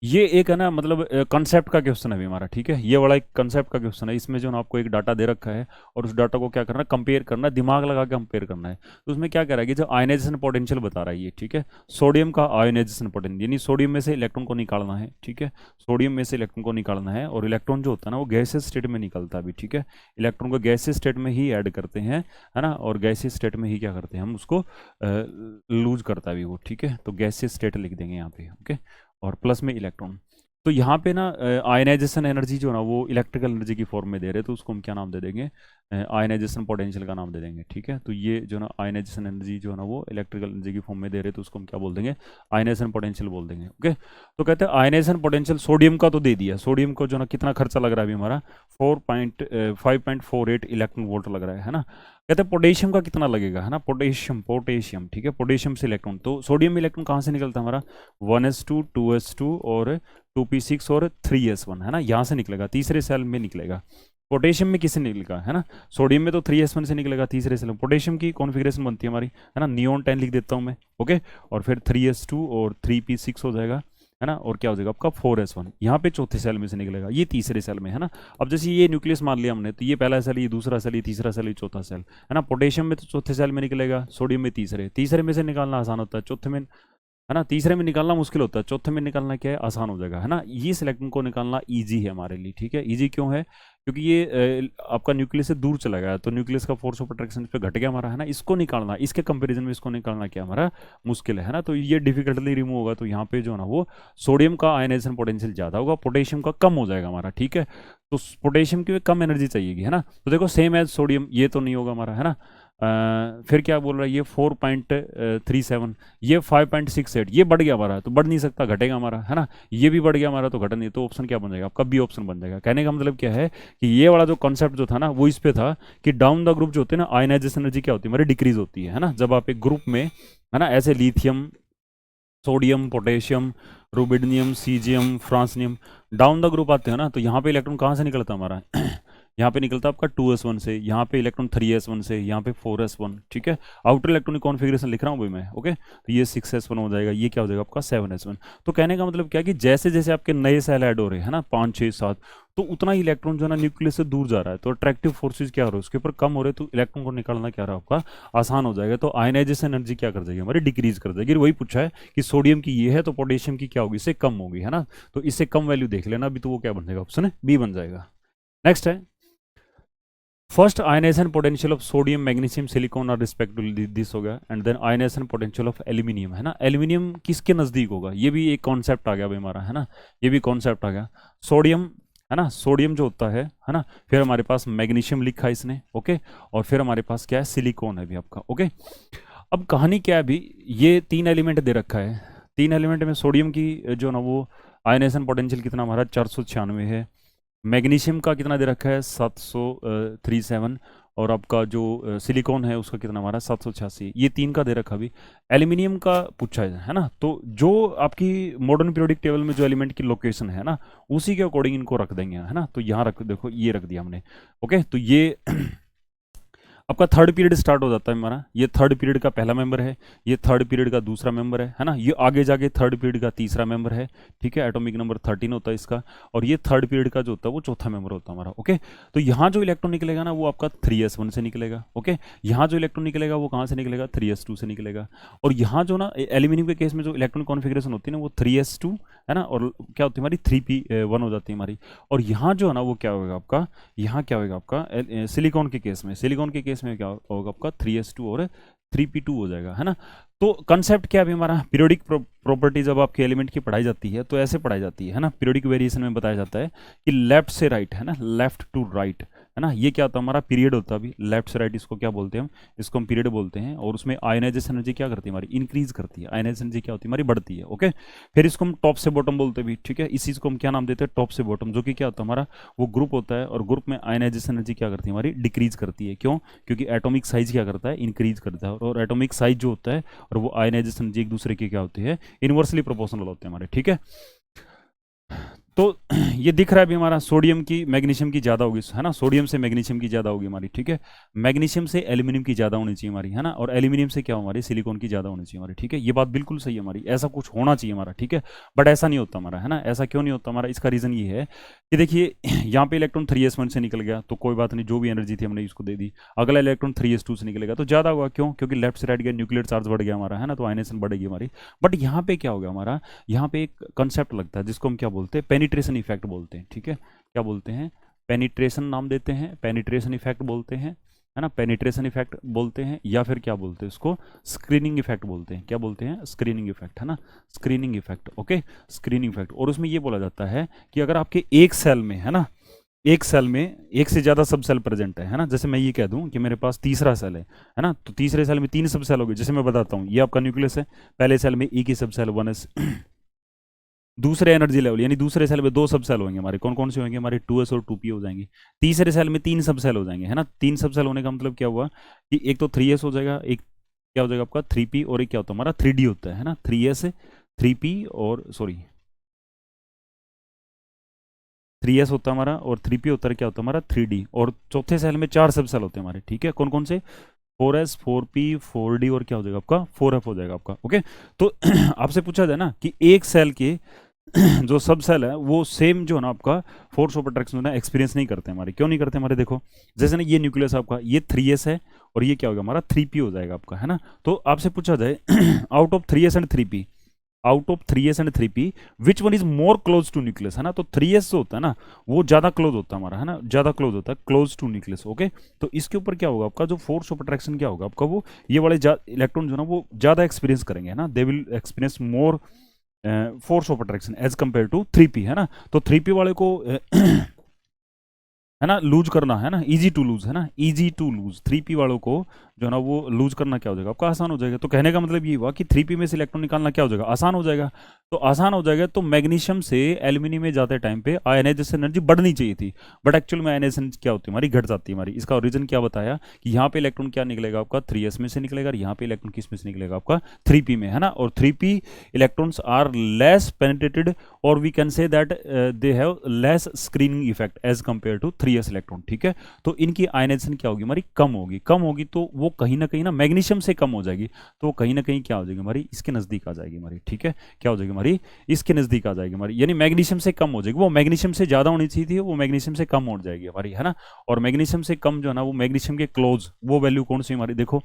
ये एक है ना, मतलब कंसेप्ट का क्वेश्चन है अभी हमारा, ठीक है। ये वाला एक कंसेप्ट का क्वेश्चन है। इसमें जो ना आपको एक डाटा दे रखा है और उस डाटा को क्या करना है, कंपेयर करना है, दिमाग लगा के कंपेयर करना है। तो उसमें क्या कह रहा है कि जो आयनाइजेशन पोटेंशियल बता रहा है ये, ठीक है, सोडियम का आयनाइजेशन पोटेंशियल, यानी सोडियम में से इलेक्ट्रॉन को निकालना है, ठीक है, सोडियम में से इलेक्ट्रॉन को निकालना है। और इलेक्ट्रॉन जो होता है ना वो गैसियस स्टेट में निकलता है अभी, ठीक है। इलेक्ट्रॉन को गैसियस स्टेट में ही ऐड करते हैं, है ना, और गैसियस स्टेट में ही क्या करते हैं हम उसको लूज करता है अभी वो, ठीक है। तो गैसियस स्टेट लिख देंगे यहाँ पे, ओके। और प्लस में इलेक्ट्रॉन। तो यहाँ पे ना आयनाइजेशन एनर्जी जो ना वो इलेक्ट्रिकल एनर्जी की फॉर्म में दे रहे हैं, तो उसको हम क्या नाम दे देंगे, आयनाइजेशन पोटेंशियल का नाम दे देंगे, ठीक है। तो ये जो ना आयनाइजेशन एनर्जी जो है ना वो इलेक्ट्रिकल एनर्जी की फॉर्म में दे रहे हैं, तो उसको हम क्या बोल देंगे, आयनाइजेशन पोटेंशियल बोल देंगे, ओके। तो कहते हैं आयनाइजेशन पोटेंशियल सोडियम का तो दे दिया, सोडियम को जो ना कितना खर्चा लग रहा है अभी हमारा 5.48 इलेक्ट्रॉन वोल्ट लग रहा है ना। कहते हैं पोटेशियम का कितना लगेगा, है ना, पोटेशियम, ठीक है, पोटेशियम से इलेक्ट्रॉन, तो सोडियम में इलेक्ट्रॉन कहाँ से निकलता है हमारा, 1s2 2s2 और 2p6 और 3s1, है ना, यहाँ से निकलेगा, तीसरे सेल में निकलेगा। पोटेशियम में किससे निकलेगा, है ना, सोडियम में तो 3s1 से निकलेगा तीसरे सेल में। पोटेशियम की कॉन्फ़िगरेशन बनती है हमारी, है ना, नियोन 10 लिख देता हूँ मैं, ओके। और फिर 3s2 और 3p6 हो जाएगा, है ना, और क्या हो जाएगा आपका 4s1, यहाँ पे चौथे सेल में से निकलेगा, ये तीसरे सेल में, है ना। अब जैसे ये न्यूक्लियस मान लिया हमने, तो ये पहला सेल, ये दूसरा सेल, ये तीसरा सेल, ये चौथा सेल, है ना। पोटेशियम में तो चौथे सेल में निकलेगा, सोडियम में तीसरे, तीसरे में से निकालना आसान होता है, चौथे में, है ना, तीसरे में निकालना मुश्किल होता है, चौथे में निकालना क्या है, आसान हो जाएगा, है ना। ये इलेक्ट्रॉन को निकालना इजी है हमारे लिए, ठीक है। इजी क्यों है, क्योंकि ये आपका न्यूक्लियस से दूर चला गया, तो न्यूक्लियस का फोर्स ऑफ अट्रैक्शन पे घट गया हमारा, है ना। इसको निकालना, इसके कंपैरिजन में इसको निकालना क्या हमारा मुश्किल है ना। तो ये डिफिकल्टली रिमूव होगा, तो यहाँ पे जो है ना वो सोडियम का आयनाइजेशन पोटेंशियल ज़्यादा होगा, पोटेशियम का कम हो जाएगा हमारा, ठीक है। तो पोटेशियम की कम एनर्जी चाहिएगी, है ना। तो देखो सेम एज सोडियम, ये तो नहीं होगा हमारा, है ना। फिर क्या बोल रहा है, ये 4.37, ये 5.68, ये बढ़ गया हमारा, तो बढ़ नहीं सकता, घटेगा हमारा, है ना। ये भी बढ़ गया हमारा, तो घट नहीं, तो ऑप्शन क्या बन जाएगा आपका, बी ऑप्शन बन जाएगा। कहने का मतलब क्या है कि ये वाला जो कॉन्सेप्ट जो था ना वो इस पे था कि डाउन द ग्रुप जो होते हैं ना, आयनाइजेशन एनर्जी क्या होती है हमारी, डिक्रीज होती है ना। जब आप एक ग्रुप में, है ना, ऐसे lithium, sodium, potassium, rubidium, caesium, francium, down the group आते हैं ना, तो यहाँ पे इलेक्ट्रॉन कहाँ से निकलता है हमारा यहाँ पे निकलता है आपका 2s1 से, यहाँ पे इलेक्ट्रॉन 3s1 से, यहाँ पे 4s1, ठीक है। आउटर इलेक्ट्रॉनिक कॉन्फ़िगरेशन लिख रहा हूँ भाई मैं, ओके। तो ये 6s1 हो जाएगा, ये क्या हो जाएगा आपका 7s1। तो कहने का मतलब क्या कि जैसे जैसे आपके नए सेल ऐड हो रहे हैं ना, 5 6 7, तो उतना ही इलेक्ट्रॉन जो है ना न्यूक्लियस से दूर जा रहा है, तो अट्रैक्टिव फोर्सेज क्या हो रहे हैं उसके ऊपर कम हो रहे हैं, तो इलेक्ट्रॉन को निकालना क्या रहा है आपका आसान हो जाएगा। तो आयनाइजेशन एनर्जी क्या कर जाएगी हमारी, डिक्रीज कर जाएगी। वही पूछा है कि सोडियम की ये है तो पोटेशियम की क्या होगी, इससे कम होगी, है ना। तो इससे कम वैल्यू देख लेना अभी, तो वो क्या बन जाएगा, ऑप्शन है बी बन जाएगा। नेक्स्ट है, first ionization potential of sodium, magnesium, silicon और रिस्पेक्टिवली दिस हो गया, and then ionization potential of aluminium, है ना। एल्यूमिनियम किसके नज़दीक होगा, ये भी एक कॉन्सेप्ट आ गया भाई हमारा, है ना, ये भी कॉन्सेप्ट आ गया। सोडियम, है ना, सोडियम जो होता है ना, फिर हमारे पास मैग्नीशियम लिखा है इसने, ओके। और फिर हमारे पास क्या है, सिलिकॉन है भी आपका, ओके। अब कहानी क्या है अभी, ये 3 एलिमेंट दे रखा है, 3 एलिमेंट में सोडियम की जो ना वो आयनाइजेशन पोटेंशियल कितना हमारा 496 है, मैग्नीशियम का कितना दे रखा है 737, और आपका जो सिलिकॉन है उसका कितना हमारा 786, ये 3 का दे रखा अभी। एल्यूमिनियम का पूछा है ना, तो जो आपकी मॉडर्न पीरियोडिक टेबल में जो एलिमेंट की लोकेशन है ना, उसी के अकॉर्डिंग इनको रख देंगे, है ना। तो यहाँ रख, देखो ये रख दिया हमने, ओके। तो ये आपका थर्ड पीरियड स्टार्ट हो जाता है हमारा, ये थर्ड पीरियड का पहला मेंबर है, ये थर्ड पीरियड का दूसरा मेंबर है ना, ये आगे जाके थर्ड पीरियड का तीसरा मेंबर है, ठीक है। एटॉमिक नंबर 13 होता है इसका, और ये थर्ड पीरियड का जो होता है वो चौथा मेंबर होता है हमारा, ओके। तो यहाँ जो इलेक्ट्रॉन निकलेगा ना वो आपका 3s1 से निकलेगा, ओके। यहाँ जो इलेक्ट्रॉन निकलेगा वो कहाँ से निकलेगा, 3s2 से निकलेगा। और यहाँ जो ना एल्यूमिनियम के केस में जो इलेक्ट्रॉन कॉन्फ़िगरेशन होती है ना वो 3s2, है ना, और क्या होती है हमारी 3p1 हो जाती है हमारी। और यहाँ जो है ना वो क्या होगा आपका, यहाँ क्या होगा आपका सिलिकॉन के केस में, सिलिकॉन के केस में क्या होगा आपका 3s2 और 3p2 हो जाएगा, है ना। तो कंसेप्ट क्या है हमारा, पीरियोडिक प्रॉपर्टी जब आपके एलिमेंट की पढ़ाई जाती है तो ऐसे पढ़ाई जाती है ना। पीरियोडिक वेरिएशन में बताया जाता है कि लेफ्ट से राइट, है ना, लेफ्ट टू राइट, है ना। ये क्या होता है हमारा पीरियड होता है अभी, लेफ्ट से राइट इसको क्या बोलते हैं हम, इसको हम पीरियड बोलते हैं। और उसमें आयनाइजेशन एनर्जी क्या करती है हमारी, इंक्रीज करती है, आयनाइजेशन एनर्जी क्या होती है हमारी, बढ़ती है, ओके। फिर इसको हम टॉप से बॉटम बोलते हैं भी, ठीक है। इस चीज़ को हम क्या नाम देते हैं, टॉप से बॉटम, जो कि क्या होता है हमारा वो ग्रुप होता है, और ग्रुप में आयनाइजेशन एनर्जी क्या करती है हमारी, डिक्रीज करती है। क्यों, क्योंकि एटॉमिक साइज क्या करता है, इंक्रीज करता है, और एटॉमिक साइज जो होता है और वो आयनाइजेशन एनर्जी एक दूसरे की क्या होती है, इनवर्सली प्रोपोर्शनल होते हैं हमारे, ठीक है। तो ये दिख रहा है भी हमारा सोडियम की मैग्नीशियम की ज़्यादा होगी, है ना, सोडियम से मैग्नीशियम की ज़्यादा होगी हमारी, ठीक है। मैग्नीशियम से एल्यूमिनियम की ज़्यादा होनी चाहिए हमारी, है ना, और एल्यूमिनियम से क्या हमारी सिलिकॉन की ज़्यादा होनी चाहिए हमारी, ठीक है। ये बात बिल्कुल सही है हमारी, ऐसा कुछ होना चाहिए हमारा, ठीक है। बट ऐसा नहीं होता हमारा, है ना। ऐसा क्यों नहीं होता हमारा, इसका रीज़न ये है कि देखिए यहाँ पे इलेक्ट्रॉन 3s1 से निकल गया तो कोई बात नहीं, जो भी एनर्जी थी हमने इसको दे दी। अगला इलेक्ट्रॉन 3s2 से निकलेगा तो ज़्यादा होगा, क्यों, क्योंकि लेफ्ट से राइट गया, न्यूक्लियर चार्ज बढ़ गया हमारा, है ना, तो आयनेशन बढ़ेगी हमारी। बट यहाँ पे क्या होगा हमारा, यहाँ पे एक कंसेप्ट लगता है जिसको हम क्या बोलते हैं, पेनिट्रेशन इफेक्ट बोलते हैं, ठीक है। क्या बोलते हैं, पेनिट्रेशन नाम देते हैं, पेनिट्रेशन इफेक्ट बोलते हैं, है ना, पेनिट्रेशन इफेक्ट बोलते हैं, या फिर क्या बोलते हैं इसको, स्क्रीनिंग इफेक्ट बोलते हैं। क्या बोलते हैं, स्क्रीनिंग इफेक्ट, है ना, screening effect, okay, screening effect. और उसमें ये बोला जाता है कि अगर आपके एक सेल में, है ना, एक सेल में एक से ज़्यादा सब सेल प्रेजेंट है ना, जैसे मैं ये कह दूं कि मेरे पास तीसरा सेल है ना, तो तीसरे सेल में 3 सब सेल हो गए। जैसे मैं बताता हूँ, ये आपका न्यूक्लियस है, पहले सेल में एक ही सब सेल 1s, दूसरे एनर्जी लेवल यानी दूसरे सेल में 2 सब सेल होंगे हमारे, कौन कौन से होंगे हमारे, 2s और 2p हो जाएंगे। तीसरे सेल में 3 सब सेल हो जाएंगे, है ना। 3 सब सेल होने का मतलब क्या हुआ कि एक तो 3s हो जाएगा, एक क्या हो जाएगा आपका 3p, और एक क्या होता है हमारा 3d होता है ना, 3s 3p और सॉरी 3s होता है हमारा, और 3p होता है क्या होता है हमारा 3d, और चौथे सेल में 4 सब सेल होते हैं हमारे, ठीक है। कौन कौन से, 4s 4p 4d और क्या हो जाएगा आपका 4f हो जाएगा आपका, ओके। तो आपसे पूछा जाए ना कि एक सेल के जो सब सेल है वो सेम जो है ना आपका फोर्स ऑफ अट्रैक्शन ना एक्सपीरियंस नहीं करते हमारे, क्यों नहीं करते हमारे, देखो जैसे ना ये न्यूक्लियस आपका ये 3s है, और ये क्या होगा हमारा 3p हो जाएगा आपका, है ना। तो आपसे पूछा जाए out of 3s and 3p, out of 3s and 3p which one is more close to nucleus, है ना। तो 3s जो होता है ना वो ज्यादा क्लोज होता है हमारा, है ना, ज्यादा क्लोज होता है, क्लोज टू न्यूक्लियस, ओके। तो इसके ऊपर क्या होगा आपका जो फोर्स ऑफ अट्रैक्शन क्या होगा आपका, वो ये वाले इलेक्ट्रॉन जो ना वो ज्यादा एक्सपीरियंस करेंगे, है ना, they will experience more force of attraction as compare to 3p, है ना। तो 3p वाले को है ना लूज करना, है ना, इजी टू लूज, है ना, इजी टू लूज 3p वालों को जो है ना वो लूज करना क्या हो जाएगा आपका आसान हो जाएगा। तो कहने का मतलब ये हुआ कि 3p में से इलेक्ट्रॉन निकालना क्या हो जाएगा, आसान हो जाएगा। तो आसान हो जाएगा, तो मैग्नीशियम से एल्यूमिनियम में जाते टाइम पे आयनाइजेशन एनर्जी बढ़नी चाहिए थी, बट एक्चुअल में आयनाइजेशन क्या होती है हमारी, घट जाती है हमारी। इसका रीजन क्या बताया कि यहाँ पे इलेक्ट्रॉन क्या निकलेगा आपका 3s में से निकलेगा, और यहाँ पे इलेक्ट्रॉन किस में से निकलेगा आपका 3p में, है ना। और 3p electrons are less penetrated, और we can say that they have less screening effect as compare to 3s electron, ठीक है। तो इनकी आयनाइजेशन क्या होगी हमारी, कम होगी, कम होगी, तो वो कहीं ना मैग्नीशियम से कम हो जाएगी, तो वो कहीं ना कहीं क्या हो जाएगी हमारी, इसके नजदीक आ जाएगी हमारी, ठीक है। क्या हो जाएगी हमारी, इसके नजदीक आ जाएगी हमारी, यानी मैग्नीशियम से कम हो जाएगी, वो मैग्नीशियम से ज्यादा होनी चाहिए थी, वो मैग्नीशियम से कम हो जाएगी हमारी, है ना। और मैग्नीशियम से कम जो है ना वो मैग्नीशियम के क्लोज, वो वैल्यू कौन सी हमारी, देखो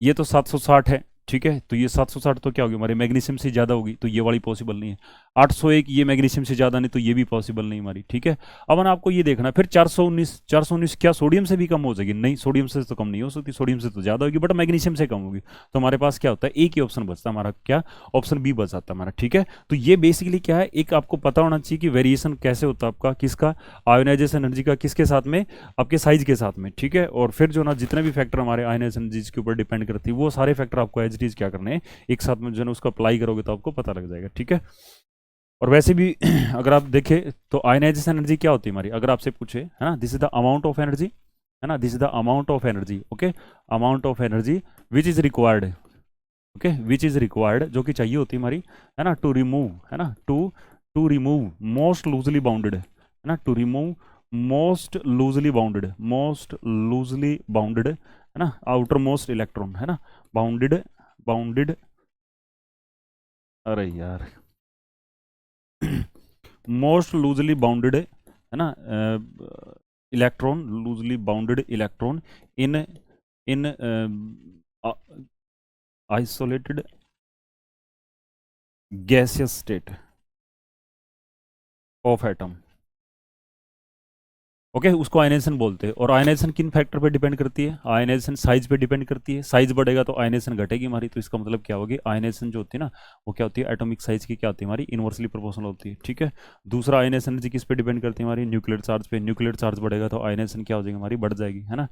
ये तो 760 है, ठीक है। तो ये 760 तो क्या होगी हमारे मैग्नीशियम से ज़्यादा होगी, तो ये वाली पॉसिबल नहीं है। 801 ये मैग्नीशियम से ज़्यादा नहीं, तो ये भी पॉसिबल नहीं हमारी, ठीक है। अब ना आपको ये देखना फिर 419 क्या सोडियम से भी कम हो जाएगी, नहीं सोडियम से तो कम नहीं हो सकती, सोडियम से तो ज़्यादा होगी, बट मैग्नीशियम से कम होगी। तो हमारे पास क्या होता है, एक ही ऑप्शन बचता है हमारा, क्या, ऑप्शन बी बच जाता है हमारा, ठीक है। तो ये बेसिकली क्या है, एक आपको पता होना चाहिए कि वेरिएशन कैसे होता है आपका, किसका आयोनाइजेशन एनर्जी का, किसके साथ में, आपके साइज के साथ में, ठीक है। और फिर जो ना जितने भी फैक्टर हमारे आयोनाइजेशन एनर्जी के ऊपर डिपेंड करती है, वो सारे फैक्टर आपको एज इट इज क्या करने हैं, एक साथ में जो है उसको अप्लाई करोगे तो आपको पता लग जाएगा, ठीक है। और वैसे भी अगर आप देखें तो आयनाइजेशन एनर्जी क्या होती है हमारी, अगर आपसे पूछे, है ना, this is the amount of energy, है ना, this is the amount of energy, okay, amount of energy which is required, okay, which is required जो कि चाहिए होती है हमारी, है ना, टू रिमूव, है ना, to remove most loosely bounded, है ना, to remove most loosely bounded, है ना, आउटर मोस्ट इलेक्ट्रॉन, है ना, बाउंडेड, बाउंडेड, अरे यार मोस्ट लूजली बाउंडेड, है ना, electron, loosely bounded electron in in isolated gaseous state of atom, okay, उसको आयनाइजेशन बोलते हैं। और आयनाइजेशन किन फैक्टर पे डिपेंड करती है, आयनाइजेशन साइज पे डिपेंड करती है, साइज बढ़ेगा तो आयनाइजेशन घटेगी हमारी, तो इसका मतलब क्या होगी, आयनाइजेशन जो होती है ना वो क्या होती है, एटॉमिक साइज की क्या होती है हमारी, इनवर्सली प्रोपोर्शनल होती है, ठीक है। दूसरा आयनाइजेशन एनर्जी किस पे डिपेंड करती है हमारी, न्यूक्लियर चार्ज पे, न्यूक्लियर चार्ज बढ़ेगा तो आयनाइजेशन क्या हो जाएगी हमारी, बढ़ जाएगी, है ना।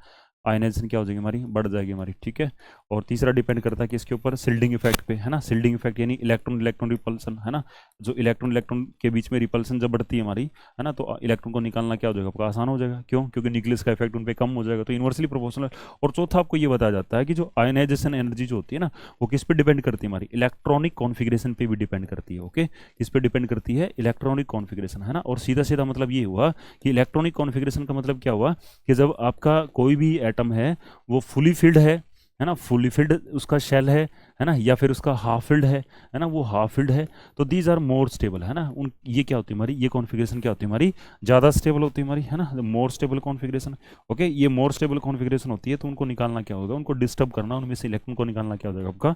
आयनाइजेशन क्या हो जाएगी हमारी, बढ़ जाएगी हमारी, ठीक है। और तीसरा डिपेंड करता है किसके ऊपर, सिल्डिंग इफेक्ट पे, है ना। सिल्डिंग इफेक्ट यानी इलेक्ट्रॉन इलेक्ट्रॉन रिपल्सन, है ना। जो इलेक्ट्रॉन इलेक्ट्रॉन के बीच में रिपल्सन जब बढ़ती है हमारी, है ना, तो इलेक्ट्रॉन को निकालना क्या हो जाएगा आपका, आसान हो जाएगा। क्यों? क्योंकि न्यूक्लियस का इफेक्ट उन पर कम हो जाएगा, तो इन्वर्सली प्रोपोर्शनल। और चौथा आपको ये बताया जाता है कि जो आयनाइजेशन एनर्जी जो होती है ना, वो किस पे डिपेंड करती है हमारी, इलेक्ट्रॉनिक कॉन्फिगरेशन पे भी डिपेंड करती है। ओके, किस पे डिपेंड करती है, इलेक्ट्रॉनिक कॉन्फिगरेशन, है ना। और सीधा सीधा मतलब ये हुआ कि इलेक्ट्रॉनिक कॉन्फिगरेशन का मतलब क्या हुआ कि जब आपका कोई भी एटम है वो फुली फिल्ड है ना, फुली फिल्ड उसका शेल है ना, या फिर उसका हाफ फिल्ड है ना, वो हाफ फिल्ड है, तो दीज आर मोर स्टेबल, है ना। उन ये क्या होती है हमारी, ये कॉन्फ़िगरेशन क्या होती है हमारी, ज़्यादा स्टेबल होती है हमारी, है ना, मोर स्टेबल कॉन्फ़िगरेशन। ओके, ये मोर स्टेबल कॉन्फ़िगरेशन होती है, तो उनको निकालना क्या होगा, उनको डिस्टर्ब करना, उनमें से इलेक्ट्रॉन को निकालना क्या हो जाएगा आपका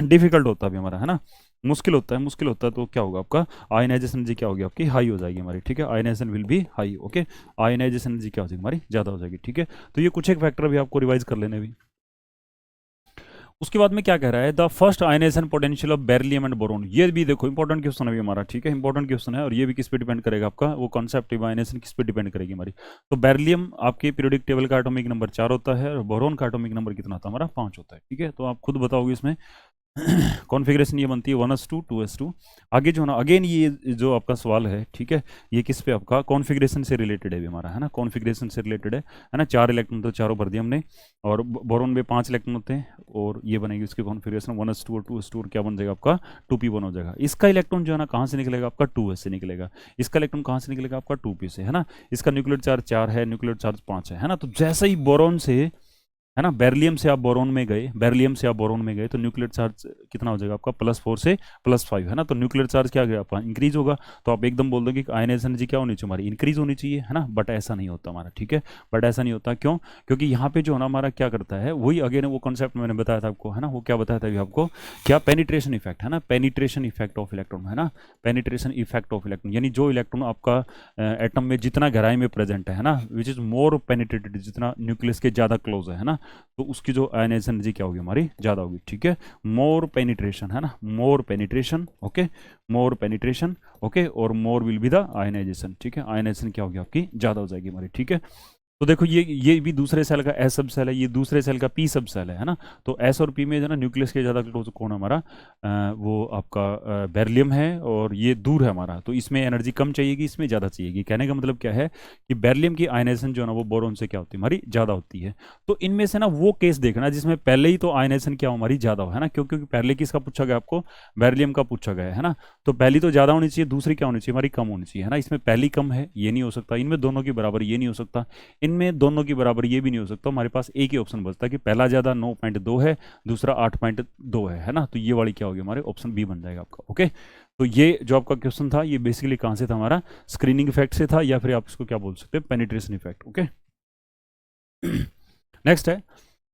डिफिकल्ट होता है अभी हमारा, है ना, मुश्किल होता है, मुश्किल होता है। तो क्या होगा आपका, आयनाइजेशन एनर्जी क्या होगी आपकी, हाई हो जाएगी हमारी, ठीक है। Ionization will be high. Okay, ionization energy क्या हो जाएगी हमारी, ज़्यादा हो जाएगी, ठीक है। तो ये कुछ एक फैक्टर भी आपको रिवाइज कर लेने भी। उसके बाद में क्या कह रहा है, the first ionization potential of beryllium and boron. ये भी देखो इंपॉर्टेंट क्वेश्चन है भी हमारा, ठीक है, इंपॉर्टेंट क्वेश्चन है। और ये भी किस पे डिपेंड करेगा आपका, वो कॉन्सेप्ट आयनाइजेशन किस पे डिपेंड करेगी हमारी। तो बेरिलियम आपके पीरियोडिक टेबल का एटॉमिक नंबर 4 होता है, और बोरोन का एटॉमिक नंबर कितना होता है हमारा, 5 होता है, ठीक है। तो आप खुद बताओगे इसमें कॉन्फ़िगरेशन ये बनती है 1s2 2s2। आगे जो ना अगेन ये जो आपका सवाल है, ठीक है, ये किस पे आपका कॉन्फ़िगरेशन से रिलेटेड है भी हमारा, है ना, कॉन्फ़िगरेशन से रिलेटेड है ना। 4 इलेक्ट्रॉन तो चारों भर दिए हमने, और बोरोन में 5 इलेक्ट्रॉन होते हैं, और ये बनेगी उसकी कॉन्फ़िगरेशन 1s2 और 2s2, और क्या बन जाएगा आपका 2p1 हो जाएगा। इसका इलेक्ट्रॉन जो है ना कहाँ से निकलेगा आपका, 2s से निकलेगा। इसका इलेक्ट्रॉन कहाँ से निकलेगा आपका, 2p से, है ना। इसका न्यूक्लियर चार्ज 4 है, न्यूक्लियर चार्ज 5 है ना। तो जैसे ही बोरोन से, है ना, बेरिलियम से आप बोरोन में गए, बेरिलियम से आप बोरोन में गए, तो न्यूक्लियर चार्ज कितना हो जाएगा आपका, +4 से +5, है ना। तो न्यूक्लियर चार्ज क्या गया आपका, इंक्रीज होगा। तो आप एकदम बोल दो कि आयनाइजेशन एनर्जी क्या होनी चाहिए हमारी, इंक्रीज होनी चाहिए, है ना। बट ऐसा नहीं होता हमारा, ठीक है, बट ऐसा नहीं होता। क्यों? क्योंकि यहाँ पे जो है ना हमारा क्या करता है, वही अगेन वो कॉन्सेप्ट मैंने बताया था आपको, है ना। वो क्या बताया था अभी आपको, क्या, पेनिट्रेशन इफेक्ट, है ना, पेनिट्रेशन इफेक्ट ऑफ इलेक्ट्रॉन, है ना, पेनिट्रेशन इफेक्ट ऑफ इलेक्ट्रॉन, यानी जो इलेक्ट्रॉन आपका एटम में जितना गहराई में प्रेजेंट है ना, विच इज मोर पेनिट्रेटेड, जितना न्यूक्लियस के ज़्यादा क्लोज है ना, तो उसकी जो आयनाइजेशन एनर्जी क्या होगी हमारी, ज़्यादा होगी, ठीक है। मोर पेनिट्रेशन, है ना, more penetration, okay, more penetration, okay, और more will be the ionization, ठीक है। आयनाइजेशन क्या होगी आपकी, ज़्यादा हो जाएगी हमारी, ठीक है। तो देखो ये भी दूसरे सेल का एस सब सेल है, ये दूसरे सेल का पी सब सेल है ना। तो एस और पी में जो ना न्यूक्लियस के ज़्यादा क्लोज कौन है हमारा, वो आपका बेरिलियम है, और ये दूर है हमारा, तो इसमें एनर्जी कम चाहिएगी, इसमें ज़्यादा चाहिएगी। कहने का मतलब क्या है कि बेरिलियम की आयनाइजेशन जो है ना वो बोरोन से क्या होती है हमारी, ज़्यादा होती है। तो इनमें से ना वो केस देखना जिसमें पहले ही तो आयनाइजेशन क्या हो हमारी, ज़्यादा हो, है ना। क्योंकि पहले किसका पूछा गया आपको, बेरिलियम का पूछा गया है ना। तो पहली तो ज़्यादा होनी चाहिए, दूसरी क्या होनी चाहिए हमारी, कम होनी चाहिए, है ना। इसमें पहली कम है, ये नहीं हो सकता। इनमें दोनों की बराबर, ये नहीं हो सकता। इनमें दोनों की बराबर ये भी नहीं हो सकता। हमारे पास एक ही ऑप्शन बचता है कि पहला ज़्यादा 9.2 है, दूसरा 8.2 है ना। तो ये वाली क्या होगी हमारे, ऑप्शन बी बन जाएगा आपका। ओके, तो ये जो आपका क्वेश्चन था ये बेसिकली कहाँ से था हमारा, स्क्रीनिंग इफेक्ट से था, या फिर आप इसको क्या बोल सकते हैं, पेनिट्रेशन इफेक्ट। ओके, नेक्स्ट है,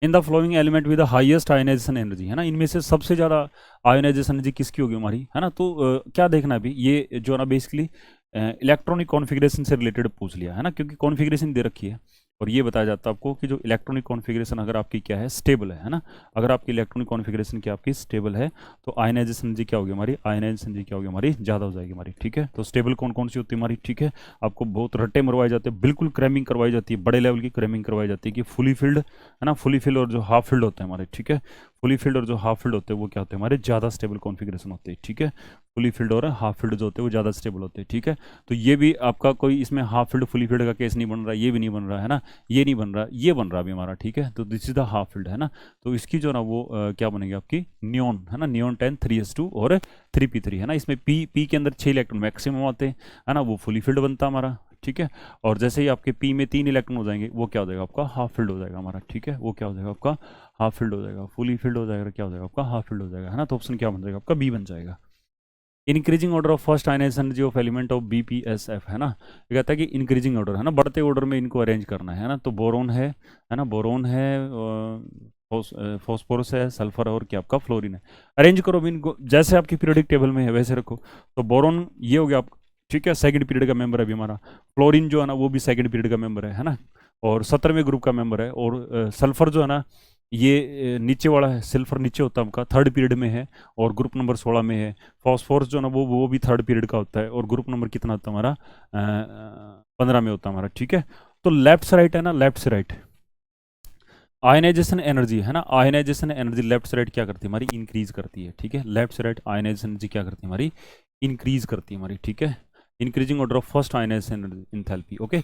in the following element with the highest ionization energy, है ना। इनमें से सबसे ज़्यादा आयनाइजेशन एनर्जी किसकी होगी हमारी, है ना। तो क्या देखना अभी, ये जो ना बेसिकली इलेक्ट्रॉनिक कॉन्फ़िगरेशन से रिलेटेड पूछ लिया, है ना, क्योंकि कॉन्फ़िगरेशन दे रखी है। और ये बताया जाता है आपको कि जो इलेक्ट्रॉनिक कॉन्फ़िगरेशन अगर आपकी क्या है, स्टेबल है ना, अगर आपकी इलेक्ट्रॉनिक कॉन्फ़िगरेशन क्या आपकी स्टेबल है, तो आयनाइजेशन एनर्जी क्या होगी हमारी, आयनाइजेशन एनर्जी क्या होगी हमारी, ज़्यादा हो जाएगी हमारी, ठीक है। तो स्टेबल कौन कौन सी होती है हमारी, ठीक है। आपको बहुत रट्टे मरवाए जाते हैं, बिल्कुल क्रैमिंग करवाई जाती है, बड़े लेवल की क्रैमिंग करवाई जाती है कि फुली फिल्ड, है ना, फुली फिल्ड और जो हाफ फिल्ड होते हैं हमारे, ठीक है। फुली फिल्ड और जो हाफ फिल्ड होते हैं वो क्या होते हैं हमारे, ज़्यादा स्टेबल कॉन्फ़िगरेशन होते हैं, ठीक है। फुली फिल्ड और हाफ फिल्ड जो होते हैं वो ज़्यादा स्टेबल होते हैं, ठीक है। तो ये भी आपका कोई इसमें हाफ फिल्ड फुली फिल्ड का केस नहीं बन रहा, ये भी नहीं बन रहा है ना, ये नहीं बन रहा, ये बन रहा अभी हमारा, ठीक है। तो this is the half filled, है ना। तो इसकी जो ना वो क्या बनेगी आपकी, नियॉन, है ना, नियॉन 10 3s2 और 3p3, है ना। इसमें पी के अंदर 6 इलेक्ट्रॉन मैक्सिमम आते हैं, है ना, वो फुली फिल्ड बनता है हमारा, ठीक है। और जैसे ही आपके पी में 3 इलेक्ट्रॉन हो जाएंगे, वो क्या हो जाएगा आपका, हाफ फिल्ड हो जाएगा हमारा, ठीक है। वो क्या हो जाएगा आपका, हाफ फिल्ड हो जाएगा, फुली फिल्ड हो जाएगा, क्या हो जाएगा आपका, हाफ फिल्ड हो जाएगा, है ना। तो ऑप्शन क्या बन जाएगा आपका, बी बन जाएगा। Increasing order of first ionization energy of element of BPSF, है ना। ये कहता है कि इंक्रीजिंग ऑर्डर, है ना, बढ़ते ऑर्डर में इनको अरेंज करना है ना। तो बोरोन है ना, बोरोन है, फॉस्फोरस है, सल्फर है, और क्या आपका फ्लोरीन है। अरेंज करो भी इनको, जैसे आपकी पीरियोडिक टेबल में है वैसे रखो। तो बोरोन ये हो गया आप, ठीक है, सेकंड पीरियड का मेंबर है अभी हमारा। फ्लोरीन जो है ना वो भी सेकंड पीरियड का मेंबर है ना, और 17वें ग्रुप का मेंबर है। और सल्फर जो है ना ये नीचे वाला है, सल्फर नीचे होता है आपका, थर्ड पीरियड में है, और ग्रुप नंबर 16 में है। फॉस्फोरस जो है ना वो भी थर्ड पीरियड का होता है, और ग्रुप नंबर कितना होता है हमारा, 15 में होता है हमारा, ठीक है। तो लेफ्ट से राइट है ना, लेफ्ट से राइट, आयनाइजेशन एनर्जी है ना, आयनाइजेशन एनर्जी लेफ्ट से राइट क्या करती है हमारी, इंक्रीज करती है, ठीक है। लेफ्ट से राइट आयनाइजेशन एनर्जी क्या करती है हमारी, इंक्रीज करती है हमारी, ठीक है। Increasing order of first ionization enthalpy, okay.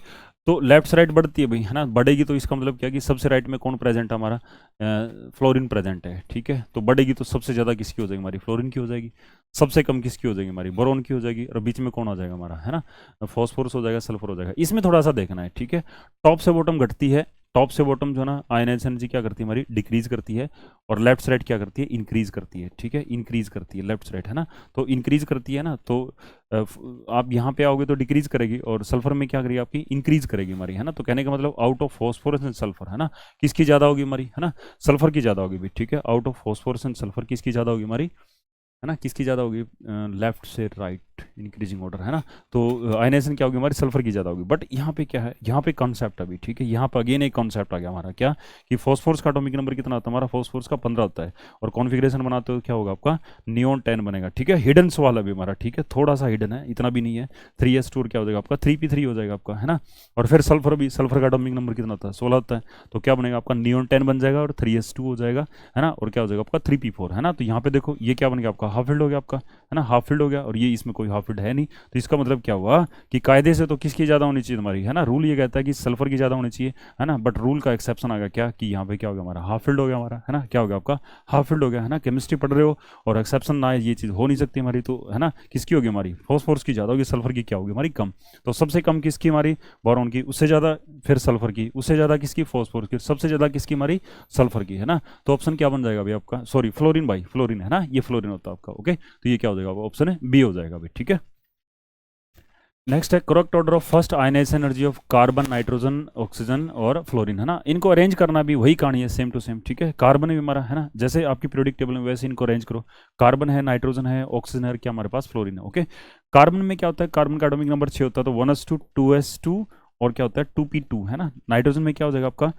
तो लेफ्ट से राइट बढ़ती है भाई, है ना, बढ़ेगी तो इसका मतलब क्या कि सबसे राइट में कौन प्रेजेंट है हमारा, फ्लोरीन प्रेजेंट है, ठीक है। तो बढ़ेगी तो सबसे ज़्यादा किसकी हो जाएगी हमारी, फ्लोरीन की हो जाएगी। सबसे कम किसकी हो जाएगी हमारी, बोरोन की हो जाएगी। और बीच में कौन हो जाएगा हमारा, है ना, फॉस्फोरस हो जाएगा, सल्फर हो जाएगा। इसमें थोड़ा सा देखना है, ठीक है। टॉप से बॉटम घटती है, टॉप से बॉटम जो है ना आयनाइजेशन एनर्जी क्या करती है हमारी, डिक्रीज करती है। और लेफ्ट से राइट क्या करती है, इंक्रीज करती है, ठीक है। इंक्रीज करती है लेफ्ट से राइट, है ना। तो इंक्रीज करती है ना, तो आप यहाँ पे आओगे तो डिक्रीज करेगी, और सल्फर में क्या करेगी आपकी, इंक्रीज करेगी हमारी, है ना। तो कहने का मतलब out of phosphorus and sulphur, है ना, किसकी ज़्यादा होगी हमारी, है ना, सल्फर की ज़्यादा होगी भी, ठीक है। Out of phosphorus and sulphur किसकी ज़्यादा होगी हमारी, है ना, किसकी ज़्यादा होगी, लेफ्ट से राइट इंक्रीजिंग ऑर्डर, है ना। तो आयनाइजेशन क्या होगी हमारी, सल्फर की ज़्यादा होगी। बट यहाँ पे क्या है, यहाँ पे कॉन्सेप्ट अभी, ठीक है। यहाँ पे अगेन एक कॉन्सेप्ट आ गया हमारा, क्या कि फॉस्फोरस का एटॉमिक नंबर कितना होता है हमारा, फॉस्फोरस का 15 होता है। और कॉन्फिगरेशन बनाते हो क्या होगा आपका, नियोन 10 बनेगा, ठीक है। हिडन सवाल अभी हमारा, ठीक है, थोड़ा सा हिडन है, इतना भी नहीं है। 3s2 क्या हो जाएगा आपका, 3p3 हो जाएगा आपका, है ना। और फिर सल्फर भी, सल्फर का एटॉमिक नंबर कितना होता है, 16 होता है। तो क्या बनेगा आपका, नियोन 10 बन जाएगा, और 3s2 हो जाएगा, है ना। और क्या हो जाएगा आपका 3p4, है ना। तो यहाँ पे देखो ये क्या बन गया आपका, हाफ फील्ड हो गया आपका, है ना, हाफ फील्ड हो गया। और ये इसमें कोई हाफ फील्ड है नहीं, तो इसका मतलब क्या हुआ कि कायदे से तो किसकी ज़्यादा होनी चाहिए तुम्हारी, है ना। रूल ये कहता है कि सल्फर की ज़्यादा होनी चाहिए, है ना। बट रूल का एक्सेप्शन आ गया, क्या कि यहाँ पे क्या हो गया हमारा, हाफ फील्ड हो गया हमारा, है ना। क्या हो गया आपका, हाफ फील्ड हो गया, है ना। केमिस्ट्री पढ़ रहे हो और एक्सेप्शन ना आए, ये चीज़ हो नहीं सकती हमारी, तो है ना। किसकी होगी हमारी, फॉस्फोरस की ज़्यादा होगी, सल्फर की क्या होगी हमारी, कम। तो सबसे कम किसकी हमारी, बोरॉन की, उससे ज़्यादा फिर सल्फर की, उससे ज़्यादा किसकी, फॉस्फोरस की, सबसे ज़्यादा किसकी हमारी, सल्फर की, है ना। तो ऑप्शन क्या बन जाएगा भाई आपका, सॉरी फ्लोरीन भाई, फ्लोरीन, है ना, ये फ्लोरीन होता है आपका, ओके। तो ये क्या हो जाएगा, ऑप्शन है बी हो जाएगा भाई, ठीक है। नेक्स्ट है correct order of first ionization energy of carbon, nitrogen, oxygen और फ्लोरीन, है ना। इनको अरेंज करना भी वही कहानी है, सेम टू सेम, ठीक है। कार्बन भी हमारा, है ना, जैसे आपकी पीरियोडिक टेबल में वैसे इनको अरेंज करो। कार्बन है, नाइट्रोजन है, ऑक्सीजन है, क्या हमारे पास फ्लोरीन है, ओके। कार्बन में क्या होता है, कार्बन का एटॉमिक नंबर 6 होता है, तो 1s2 2s2 और क्या होता है 2p2, है ना। नाइट्रोजन में क्या हो जाएगा आपका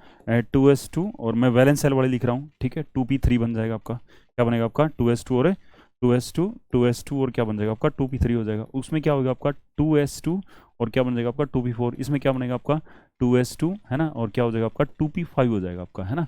2s2, और मैं वैलेंस सेल वाले लिख रहा हूँ, ठीक है। 2p3 बन जाएगा आपका, क्या बनेगा आपका 2s2 और 2s2 और क्या बन जाएगा आपका 2p3 हो जाएगा। उसमें क्या होगा आपका 2s2 और क्या बन जाएगा आपका 2p4। इसमें क्या बनेगा आपका 2s2, है ना, और क्या हो जाएगा आपका 2p5 हो जाएगा आपका, है ना।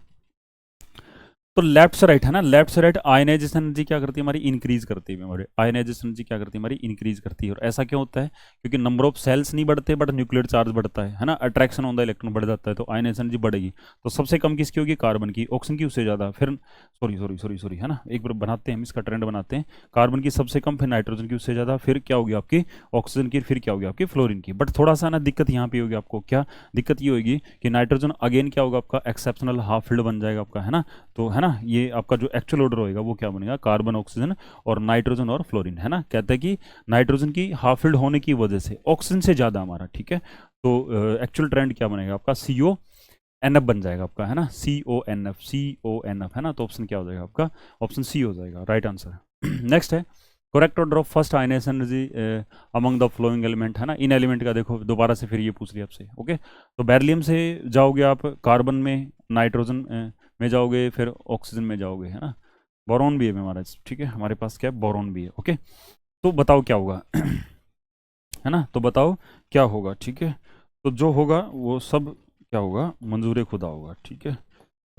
तो लेफ्ट से राइट, है ना, लेफ्ट से राइट आयनाइजेशन एनर्जी क्या करती है हमारी, इंक्रीज करती है हमारी, आयनाइजेशन एनर्जी क्या करती है हमारी, इंक्रीज करती है। और ऐसा क्यों होता है, क्योंकि नंबर ऑफ सेल्स नहीं बढ़ते बट न्यूक्लियर चार्ज बढ़ता है ना, अट्रैक्शन ऑन द इलेक्ट्रॉन बढ़ जाता है, तो आयनाइजेशन एनर्जी बढ़ेगी। तो सबसे कम किसकी होगी, कार्बन की, ऑक्सीजन की उससे ज़्यादा, फिर सॉरी सॉरी सॉरी सॉरी, है ना, एक बार बनाते हैं हम इसका ट्रेंड बनाते हैं। कार्बन की सबसे कम, फिर नाइट्रोजन की उससे ज़्यादा, फिर क्या होगी आपकी ऑक्सीजन की, फिर क्या होगी आपकी फ्लोरीन की। बट थोड़ा सा ना दिक्कत यहाँ पे होगी आपको, क्या दिक्कत ये होगी कि नाइट्रोजन अगेन क्या होगा आपका एक्सेप्शनल हाफ फील्ड बन जाएगा आपका, है ना। तो है ना, ये आपका जो एक्चुअल ऑर्डर होएगा वो क्या बनेगा, कार्बन, ऑक्सीजन और नाइट्रोजन और फ्लोरीन, है ना। कहते हैं कि नाइट्रोजन की हाफ फील्ड होने की वजह से ऑक्सीजन से ज़्यादा हमारा, ठीक है। तो एक्चुअल ट्रेंड क्या बनेगा आपका, CO NF बन जाएगा आपका, है ना, CONF, है ना। तो ऑप्शन क्या हो जाएगा आपका, ऑप्शन सी हो जाएगा राइट आंसर। नेक्स्ट है correct order of first ionization energy among the following element, है ना। इन एलिमेंट का देखो दोबारा से फिर ये पूछ लिया आपसे, ओके। तो बेरिलियम से जाओगे आप कार्बन में, नाइट्रोजन में जाओगे, फिर ऑक्सीजन में जाओगे, है ना। बोरॉन भी है हमारा, ठीक है, हमारे पास क्या है, बोरॉन भी है, ओके। तो बताओ क्या होगा, है ना, तो बताओ क्या होगा, ठीक है। तो जो होगा वो सब क्या होगा, मंजूर खुदा होगा, ठीक है।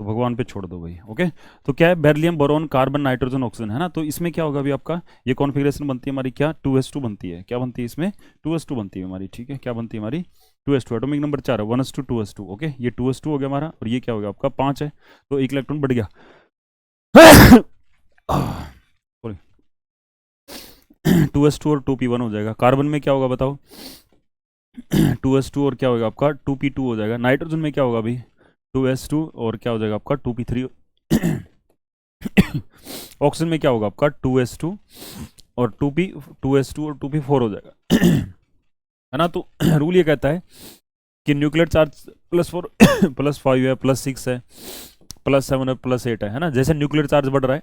तो भगवान पे छोड़ दो भाई, ओके। तो क्या है, beryllium, boron, carbon, nitrogen, oxygen, है ना। तो इसमें क्या होगा अभी आपका, ये कॉन्फ़िगरेशन बनती है हमारी क्या, 2s2 बनती है, क्या बनती है इसमें 2s2 बनती है हमारी, ठीक है। क्या बनती है हमारी 2s2, एटॉमिक नंबर 4 है, 1s2 2s2, ओके। ये 2s2 हो गया हमारा, और ये क्या हो गया आपका 5 है, तो एक इलेक्ट्रॉन बढ़ गया। सॉरी 2s2 और 2p1 हो जाएगा। कार्बन में क्या होगा बताओ 2s2 और क्या होगा आपका 2p2 हो जाएगा। नाइट्रोजन में क्या होगा अभी 2s2 और क्या हो जाएगा आपका 2p3। ऑक्सीजन में क्या होगा आपका 2s2 और 2s2 और 2p4 हो जाएगा। है ना। तो रूल ये कहता है कि न्यूक्लियर चार्ज +4 +5 है, +6 है, +7 है, +8 है ना। जैसे न्यूक्लियर चार्ज बढ़ रहा है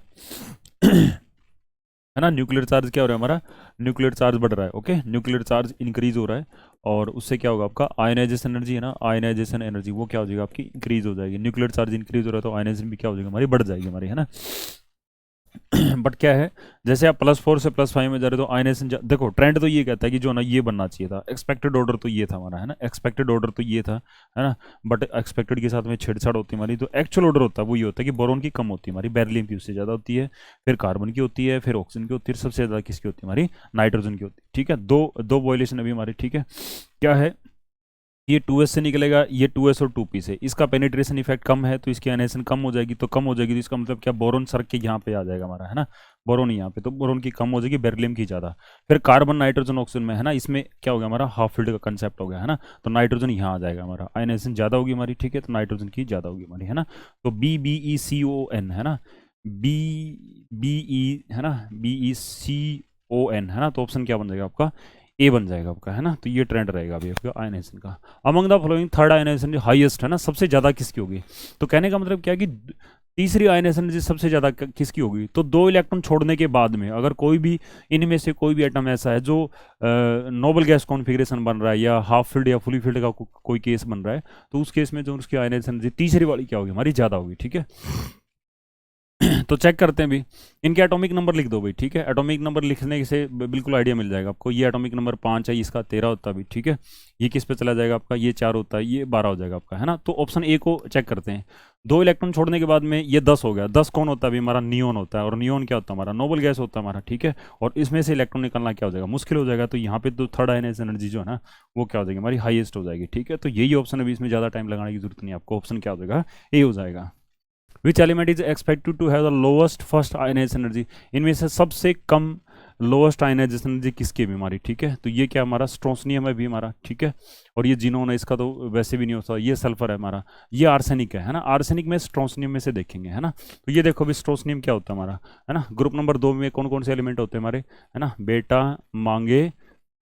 है ना, न्यूक्लियर चार्ज क्या हो रहा है हमारा, न्यूक्लियर चार्ज बढ़ रहा है, ओके। न्यूक्लियर चार्ज इंक्रीज हो रहा है, और उससे क्या होगा आपका आयनाइजेशन एनर्जी, है ना, आयनाइजेशन एनर्जी वो क्या हो जाएगा आपकी इंक्रीज हो जाएगी। न्यूक्लियर चार्ज इंक्रीज हो रहा है तो आयनाइजेशन भी क्या हो जाएगी हमारी, बढ़ जाएगी हमारी, है ना। बट क्या है, जैसे आप +4 से +5 में जा रहे हो तो आयनाइजेशन, देखो ट्रेंड तो ये कहता है कि जो ना ये बनना चाहिए था, एक्सपेक्टेड ऑर्डर तो ये था हमारा, है ना, एक्सपेक्टेड ऑर्डर तो ये था, है ना। बट एक्सपेक्टेड के साथ में छेड़छाड़ होती है हमारी, तो एक्चुअल ऑर्डर होता है वो ये होता है कि बोरोन की कम होती है हमारी, बेरिलियम की उससे ज़्यादा होती है, फिर कार्बन की होती है, फिर ऑक्सीजन की होती है, सबसे ज़्यादा किसकी होती है हमारी, नाइट्रोजन की होती है, ठीक है। दो दो वॉयलेशन अभी हमारी, ठीक है। क्या है, ये 2s से निकलेगा, ये 2s और 2p से, इसका पेनिट्रेशन इफेक्ट कम है तो इसकी आयनाइजेशन कम हो जाएगी, तो कम हो जाएगी तो इसका मतलब क्या, बोरोन सर के यहाँ पे आ जाएगा हमारा, है ना, बोरोन यहाँ पे, तो बोरोन की कम हो जाएगी, बेरिलियम की ज़्यादा। फिर कार्बन नाइट्रोजन ऑक्सीजन में, है ना, इसमें क्या हो गया हमारा, हाफ फील्ड का कंसेप्ट हो गया, है ना, तो नाइट्रोजन यहाँ आ जाएगा हमारा, आयनाइजेशन ज़्यादा होगी हमारी, ठीक है, तो नाइट्रोजन की ज़्यादा होगी हमारी, है ना। तो BBECON, है ना, बी बी ई, है ना, BECON, है ना, तो ऑप्शन क्या बन जाएगा आपका, ए बन जाएगा आपका, है ना। तो ये ट्रेंड रहेगा अभी आपका आयनाइजेशन का। Among the following third ionisation highest, है ना, सबसे ज़्यादा किसकी होगी, तो कहने का मतलब क्या है कि तीसरी आयनाइजेशन सबसे ज़्यादा किसकी होगी, तो 2 इलेक्ट्रॉन छोड़ने के बाद में अगर कोई भी इनमें से कोई भी एटम ऐसा है जो नोबल गैस कॉन्फ़िगरेशन बन रहा है या हाफ फील्ड या फुली फील्ड का कोई केस बन रहा है, तो उस केस में जो उसकी आयनाइजेशन तीसरी वाली क्या होगी हमारी, ज़्यादा होगी, ठीक है। तो चेक करते हैं भी, इनके एटॉमिक नंबर लिख दो भाई, ठीक है, एटॉमिक नंबर लिखने से बिल्कुल आइडिया मिल जाएगा आपको। ये एटॉमिक नंबर 5 है, इसका 13 होता है भी, ठीक है। ये किस पे चला जाएगा आपका, ये 4 होता है, ये 12 हो जाएगा आपका, है ना। तो ऑप्शन ए को चेक करते हैं, 2 इलेक्ट्रॉन छोड़ने के बाद में ये 10 हो गया, 10 कौन होता है अभी हमारा, नियोन होता है, और नियोन क्या होता है हमारा, नोबल गैस होता है हमारा, ठीक है। और इसमें से इलेक्ट्रॉन निकलना क्या हो जाएगा, मुश्किल हो जाएगा, तो यहाँ पे तो थर्ड आयनाइजेशन एनर्जी जो है ना वो क्या हो जाएगी हमारी, हाईएस्ट हो जाएगी, ठीक है। तो यही ऑप्शन अभी, इसमें ज़्यादा टाइम लगाने की जरूरत नहीं है आपको, ऑप्शन क्या हो जाएगा, ए हो जाएगा। Which element is expected to have the lowest first ionization energy, इनमें से सबसे कम लोएस्ट आयनाइजेशन एनर्जी किसकी है हमारी, ठीक है। तो ये क्या हमारा, स्ट्रोंसियम है भी हमारा, ठीक है। और ये जिनोन है, इसका तो वैसे भी नहीं होता, ये सल्फर है हमारा, ये आर्सेनिक है ना, आर्सेनिक में स्ट्रोंसियम में से देखेंगे, है ना। तो ये देखो भी स्ट्रोंसियम क्या होता है हमारा, है ना। ग्रुप नंबर 2 में कौन कौन से एलिमेंट होते हैं हमारे, है ना, बेटा, मांगे,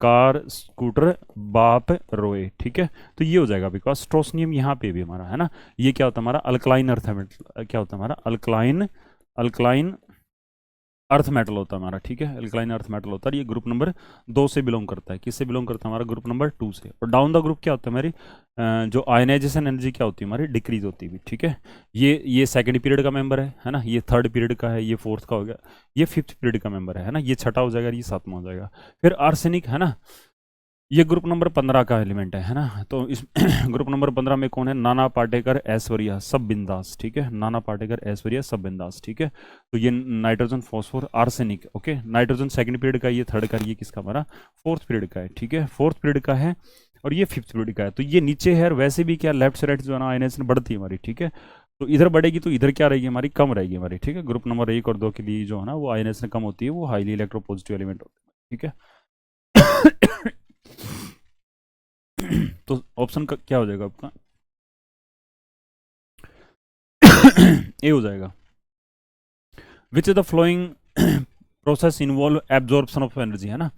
कार, स्कूटर, बाप, रोए, ठीक है। तो ये हो जाएगा, बिकॉज स्ट्रोसनियम यहाँ पे भी हमारा, है ना, ये क्या होता है हमारा, अल्कलाइन अर्थ मेटल, क्या होता है हमारा, अल्कलाइन अल्कलाइन अर्थ मेटल होता है हमारा, ठीक है, अल्कलाइन अर्थ मेटल होता है। ये ग्रुप नंबर 2 से बिलोंग करता है, किससे बिलोंग करता है हमारा, ग्रुप नंबर 2 से। और डाउन द ग्रुप क्या होता है हमारी, जो आयनाइजेशन एनर्जी क्या होती है हमारी, डिक्रीज होती है, ठीक है। ये सेकंड पीरियड का मेंबर है ना, ये थर्ड पीरियड का है, ये फोर्थ का हो गया, ये फिफ्थ पीरियड का मेंबर है ना, ये छठा हो जाएगा, ये सातवां हो जाएगा। फिर आर्सेनिक, है ना, ये ग्रुप नंबर 15 का एलिमेंट है ना। तो इस ग्रुप नंबर 15 में कौन है, नाना पाटेकर, ऐश्वर्या, सब बिंदास, ठीक है, नाना पाटेकर, ऐश्वर्या, सब बिंदास, ठीक है। तो ये nitrogen, phosphor, arsenic, okay. Nitrogen second period का, ये थर्ड का, ये किसका हमारा, फोर्थ पीरियड का है, ठीक है, फोर्थ पीरियड का है, और ये फिफ्थ पीरियड का है। तो ये नीचे है, और वैसे भी क्या लेफ्ट से राइट जो है ना आयनाइजेशन बढ़ती है हमारी, ठीक है। तो इधर बढ़ेगी तो इधर क्या रहेगी हमारी, कम रहेगी हमारी, ठीक है। ग्रुप नंबर 1 और 2 के लिए जो है ना वो आयनाइजेशन कम होती है, वो हाईली इलेक्ट्रोपॉजिटिव एलिमेंट होते हैं, ठीक है। तो ऑप्शन का क्या हो जाएगा आपका, ए हो जाएगा। विच is the flowing process involve absorption of energy, है ना,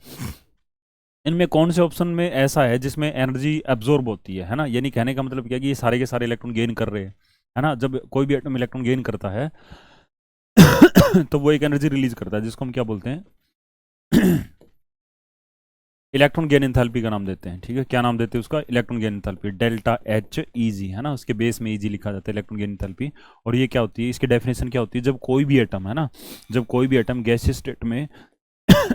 इनमें कौन से ऑप्शन में ऐसा है जिसमें एनर्जी एब्जॉर्ब होती है ना। यानी कहने का मतलब क्या कि ये सारे के सारे इलेक्ट्रॉन गेन कर रहे हैं, है ना। जब कोई भी एटम इलेक्ट्रॉन गेन करता है तो वो एक एनर्जी रिलीज करता है, जिसको हम क्या बोलते हैं, इलेक्ट्रॉन गेन एंथैल्पी का नाम देते हैं, ठीक है। क्या नाम देते हैं उसका, electron gain enthalpy, delta H easy, है ना, उसके बेस में ईजी लिखा जाता है इलेक्ट्रॉन गेन एंथैल्पी। और ये क्या होती है, इसकी डेफिनेशन क्या होती है, जब कोई भी एटम, है ना, जब कोई भी एटम गैसियस स्टेट में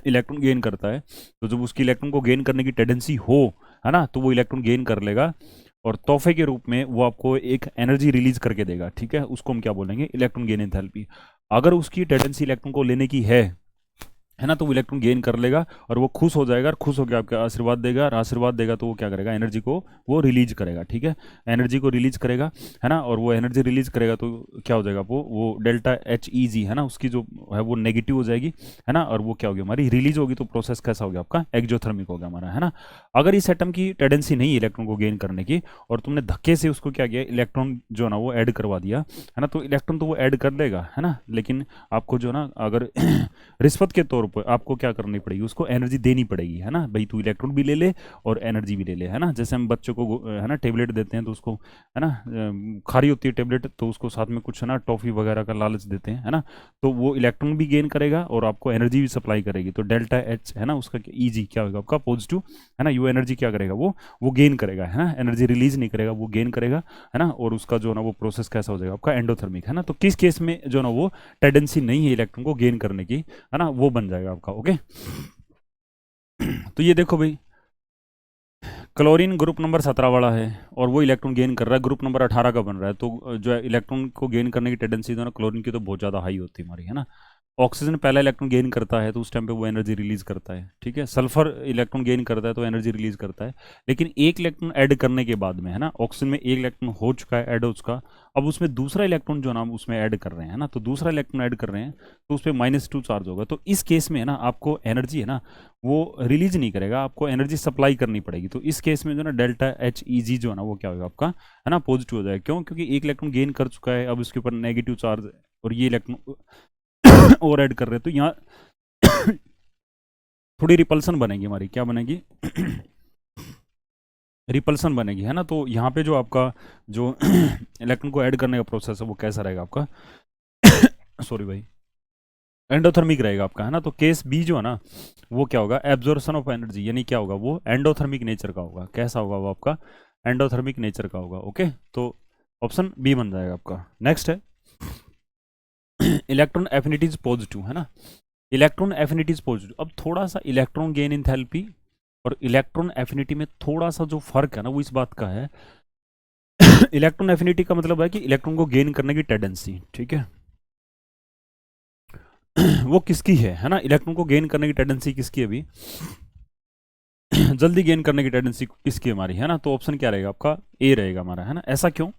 इलेक्ट्रॉन गेन करता है, तो जब उसकी इलेक्ट्रॉन को गेन करने की टेंडेंसी हो, है ना, तो वो इलेक्ट्रॉन गेन कर लेगा, और तोहफे के रूप में वो आपको एक एनर्जी रिलीज करके देगा, ठीक है। उसको हम क्या बोलेंगे, इलेक्ट्रॉन गेन एंथैल्पी। अगर उसकी टेंडेंसी इलेक्ट्रॉन को लेने की है ना, तो वो इलेक्ट्रॉन गेन कर लेगा, और वो खुश हो जाएगा, और खुश होकर आपका आशीर्वाद देगा, और आशीर्वाद देगा तो वो क्या करेगा, एनर्जी को वो रिलीज करेगा, ठीक है, एनर्जी को रिलीज करेगा, है ना। और वो एनर्जी रिलीज करेगा तो क्या हो जाएगा, वो डेल्टा एच ई जी, है ना, उसकी जो है वो नेगेटिव हो जाएगी, है ना। और वो क्या होगी हमारी, रिलीज होगी, तो प्रोसेस कैसा हो गया आपका, एक्जोथर्मिक हो गया हमारा, है ना। अगर इस एटम की टेंडेंसी नहीं है इलेक्ट्रॉन को गेन करने की, और तुमने धक्के से उसको क्या किया, इलेक्ट्रॉन जो है ना वो ऐड करवा दिया, है ना, तो इलेक्ट्रॉन तो वो ऐड कर लेगा, है ना। लेकिन आपको जो ना अगर रिश्वत के तौर आपको क्या करनी पड़ेगी, उसको एनर्जी देनी पड़ेगी, है ना भाई, तू इलेक्ट्रॉन भी ले ले और एनर्जी भी ले ले, है ना। जैसे हम बच्चों को है ना टेबलेट देते हैं तो उसको, है ना, खारी होती है टेबलेट तो उसको साथ में कुछ है ना टॉफ़ी वगैरह का लालच देते हैं, है ना। तो वो इलेक्ट्रॉन भी गेन करेगा और आपको एनर्जी भी सप्लाई करेगी, तो डेल्टा एच है ना उसका ई जी क्या होगा आपका पॉजिटिव, है ना। यू एनर्जी क्या करेगा, वो गेन करेगा, है ना, एनर्जी रिलीज नहीं करेगा, वो गेन करेगा, है ना। और उसका जो ना वो प्रोसेस कैसा हो जाएगा आपका एंडोथर्मिक, है ना। तो किस केस में जो ना वो टेंडेंसी नहीं है इलेक्ट्रॉन को गेन करने की, है ना, वो बन जाएगा आपका। ओके तो ये देखो भाई, क्लोरीन ग्रुप नंबर 17 वाला है और वो इलेक्ट्रॉन गेन कर रहा है, ग्रुप नंबर 18 का बन रहा है, तो जो है इलेक्ट्रॉन को गेन करने की टेंडेंसी जो है ना क्लोरीन की तो बहुत ज़्यादा हाई होती है हमारी, है ना। ऑक्सीजन पहला इलेक्ट्रॉन गेन करता है तो उस टाइम पे वो एनर्जी रिलीज करता है, ठीक है। सल्फर इलेक्ट्रॉन गेन करता है तो एनर्जी रिलीज करता है, लेकिन एक इलेक्ट्रॉन ऐड करने के बाद में, है ना, ऑक्सीजन में एक इलेक्ट्रॉन हो चुका है ऐड हो चुका, अब उसमें दूसरा इलेक्ट्रॉन जो ना उसमें ऐड कर रहे हैं, है ना, तो दूसरा इलेक्ट्रॉन ऐड कर रहे हैं तो उस पर -2 चार्ज होगा, तो इस केस में है ना आपको एनर्जी है ना वो रिलीज नहीं करेगा, आपको एनर्जी सप्लाई करनी पड़ेगी, तो इस केस में जो ना डेल्टा एच ई जी जो है ना वो क्या होगा आपका, है ना, पॉजिटिव हो जाएगा। क्यों? क्योंकि एक इलेक्ट्रॉन गेन कर चुका है, अब उसके ऊपर नेगेटिव चार्ज और ये इलेक्ट्रॉन और ऐड कर रहे हैं, तो यहाँ थोड़ी रिपल्सन बनेगी हमारी, क्या बनेगी रिपल्सन बनेगी, है ना। तो यहाँ पे जो आपका जो इलेक्ट्रॉन को ऐड करने का प्रोसेस है वो कैसा रहेगा आपका सॉरी भाई, एंडोथर्मिक रहेगा आपका, है ना। तो केस बी जो है ना वो क्या होगा, एब्जॉर्प्शन ऑफ एनर्जी, यानी क्या होगा, वो एंडोथर्मिक नेचर का होगा। कैसा होगा वो आपका, एंडोथर्मिक नेचर का होगा। ओके तो ऑप्शन बी बन जाएगा आपका। नेक्स्ट है इलेक्ट्रॉन एफिनिटीज पॉजिटिव, है ना, इलेक्ट्रॉन एफिनिटीज पॉजिटिव। अब थोड़ा सा इलेक्ट्रॉन गेन इंथैल्पी और इलेक्ट्रॉन एफिनिटी में थोड़ा सा जो फर्क है ना वो इस बात का है इलेक्ट्रॉन एफिनिटी का मतलब है कि इलेक्ट्रॉन को गेन करने की टेंडेंसी, ठीक है वो किसकी है ना, इलेक्ट्रॉन को गेन करने की टेंडेंसी किसकी है अभी जल्दी गेन करने की टेंडेंसी किसकी हमारी, है ना। तो ऑप्शन क्या रहेगा आपका, ए रहेगा हमारा, है ना। ऐसा क्यों,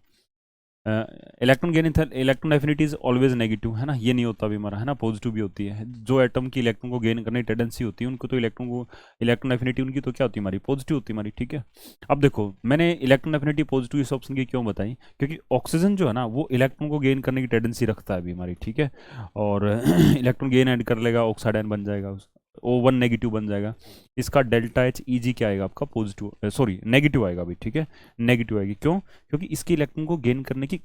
electron gain electron affinity is always negative, है ना, ये नहीं होता भी हमारा, है ना, पॉजिटिव भी होती है। जो एटम की इलेक्ट्रॉन को गेन करने की टेंडेंसी होती है उनको तो इलेक्ट्रॉन एफिनिटी उनकी तो क्या होती है हमारी, पॉजिटिव होती है हमारी, ठीक है। अब देखो मैंने इलेक्ट्रॉन एफिनिटी पॉजिटिव इस ऑप्शन की क्यों बताई, क्योंकि ऑक्सीजन जो है ना वो इलेक्ट्रॉन को गेन करने की टेंडेंसी रखता है अभी हमारी, ठीक है। और इलेक्ट्रॉन गेन ऐड कर लेगा, ऑक्साइड आयन बन जाएगा, O1 नेगेटिव बन जाएगा, इसका डेल्टा एच ई जी क्या आएगा आपका, पॉजिटिव सॉरी नेगेटिव आएगा अभी, ठीक है, नेगेटिव आएगी। क्यों? क्योंकि इसकी इलेक्ट्रॉन को गेन करने की,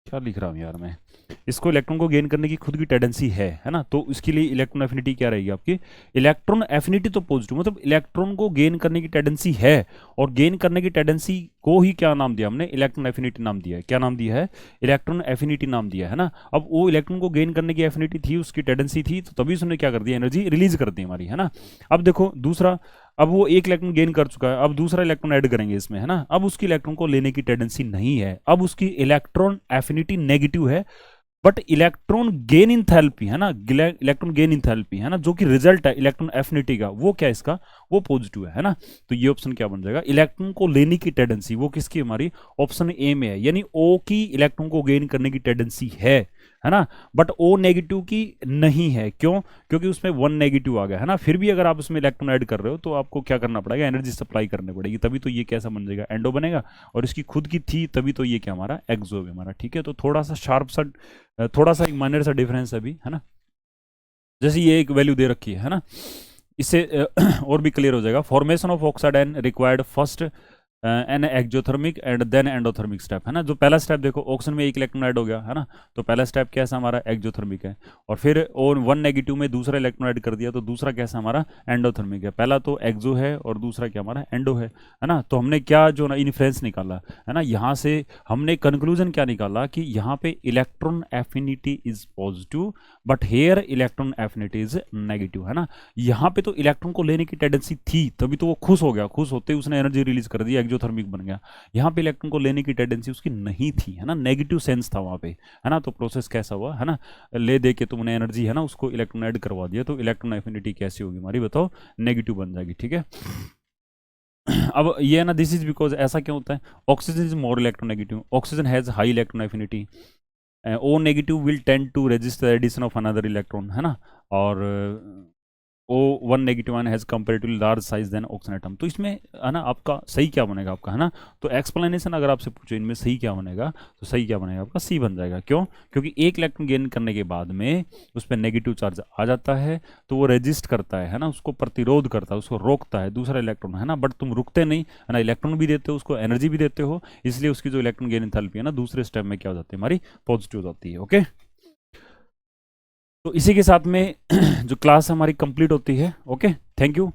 क्या लिख रहा हूँ यार मैं, इसको इलेक्ट्रॉन को गेन करने की खुद की टेंडेंसी है ना। तो इसके लिए इलेक्ट्रॉन एफिनिटी क्या रहेगी आपकी, इलेक्ट्रॉन एफिनिटी तो पॉजिटिव, मतलब इलेक्ट्रॉन को गेन करने की टेंडेंसी है, और गेन करने की टेंडेंसी को ही क्या नाम दिया हमने, इलेक्ट्रॉन एफिनिटी नाम दिया है। क्या नाम दिया है, इलेक्ट्रॉन एफिनिटी नाम दिया है ना। अब वो इलेक्ट्रॉन को गेन करने की एफिनिटी थी, उसकी टेंडेंसी थी, तो तभी उसने क्या कर दिया, एनर्जी रिलीज कर दी हमारी, है ना। अब देखो दूसरा, अब वो एक इलेक्ट्रॉन गेन कर चुका है, अब दूसरा इलेक्ट्रॉन ऐड करेंगे इसमें, है ना। अब उसकी इलेक्ट्रॉन को लेने की टेंडेंसी नहीं है, अब उसकी इलेक्ट्रॉन एफिनिटी नेगेटिव है, बट इलेक्ट्रॉन गेन इंथैल्पी, है ना, इलेक्ट्रॉन गेन इंथैल्पी, है ना, जो कि रिजल्ट है इलेक्ट्रॉन एफिनिटी का, वो क्या इसका, वो पॉजिटिव है ना। तो ये ऑप्शन क्या बन जाएगा, इलेक्ट्रॉन को लेने की टेंडेंसी वो किसकी हमारी, ऑप्शन ए में है, यानी ओ की इलेक्ट्रॉन को गेन करने की टेंडेंसी है ना, बट ओ नेगेटिव की नहीं है। क्यों? क्योंकि उसमें 1 नेगेटिव आ गया, है ना। फिर भी अगर आप उसमें इलेक्ट्रॉन ऐड कर रहे हो तो आपको क्या करना पड़ेगा, एनर्जी सप्लाई करनी पड़ेगी, तभी तो ये कैसा बन जाएगा, एंडो बनेगा, और इसकी खुद की थी तभी तो ये क्या हमारा एक्सो है हमारा, ठीक है। तो थोड़ा सा शार्प सा, थोड़ा सा एक माइनर सा डिफरेंस अभी, है ना। जैसे ये एक वैल्यू दे रखी है ना, इससे और भी क्लियर हो जाएगा। Formation of oxide an required first an exothermic and then endothermic step, है ना। जो पहला स्टेप देखो, ऑक्सीजन में एक इलेक्ट्रॉन ऐड हो गया, है ना, तो पहला स्टेप कैसा हमारा, एक्जोथर्मिक है, और फिर और 1 नेगेटिव में दूसरा इलेक्ट्रॉन ऐड कर दिया तो दूसरा कैसा हमारा, एंडोथर्मिक है। पहला तो एक्जो है और दूसरा क्या हमारा, एंडो है ना। तो हमने क्या जो ना इन्फ्लुएंस निकाला, है ना, यहाँ से हमने कंक्लूजन क्या निकाला कि यहाँ पे electron affinity is positive but here electron affinity is negative, है ना। यहाँ पे तो इलेक्ट्रॉन को लेने की टेंडेंसी थी तभी तो वो खुश हो गया, खुश होते ही उसने एनर्जी रिलीज कर दी, एक्जोथर्मिक बन गया। यहाँ पे इलेक्ट्रॉन को लेने की टेंडेंसी उसकी नहीं थी, है ना, नेगेटिव सेंस था वहाँ पे, है ना। तो प्रोसेस कैसा हुआ, है ना, ले दे के तुमने एनर्जी, है ना, उसको इलेक्ट्रॉन ऐड करवा दिया, तो इलेक्ट्रॉन एफिनिटी कैसी होगी हमारी बताओ, नेगेटिव बन जाएगी, ठीक है। अब ये है ना, दिस इज बिकॉज, ऐसा क्यों होता है, oxygen is more electronegative, oxygen has high electron affinity, O negative will tend to resist the addition of another electron, है ना। और O1 negative ion has comparatively large size than oxygen atom. तो इसमें है ना आपका सही क्या बनेगा आपका, है ना। तो एक्सप्लेनेशन अगर आपसे पूछो इनमें सही क्या बनेगा, तो सही क्या बनेगा आपका सी बन जाएगा। क्यों? क्योंकि एक इलेक्ट्रॉन गेन करने के बाद में उस पर नेगेटिव चार्ज आ जाता है, तो वो रेजिस्ट करता है ना, उसको प्रतिरोध करता है, उसको रोकता है दूसरा इलेक्ट्रॉन, है ना। बट तुम रुकते नहीं, है ना, इलेक्ट्रॉन भी देते हो, उसको एनर्जी भी देते हो, इसलिए उसकी जो इलेक्ट्रॉन गेन एंथैल्पी है ना दूसरे स्टेप में क्या हो जाती है हमारी, पॉजिटिव हो जाती है। ओके, तो इसी के साथ में जो क्लास हमारी कंप्लीट होती है। Okay, thank you.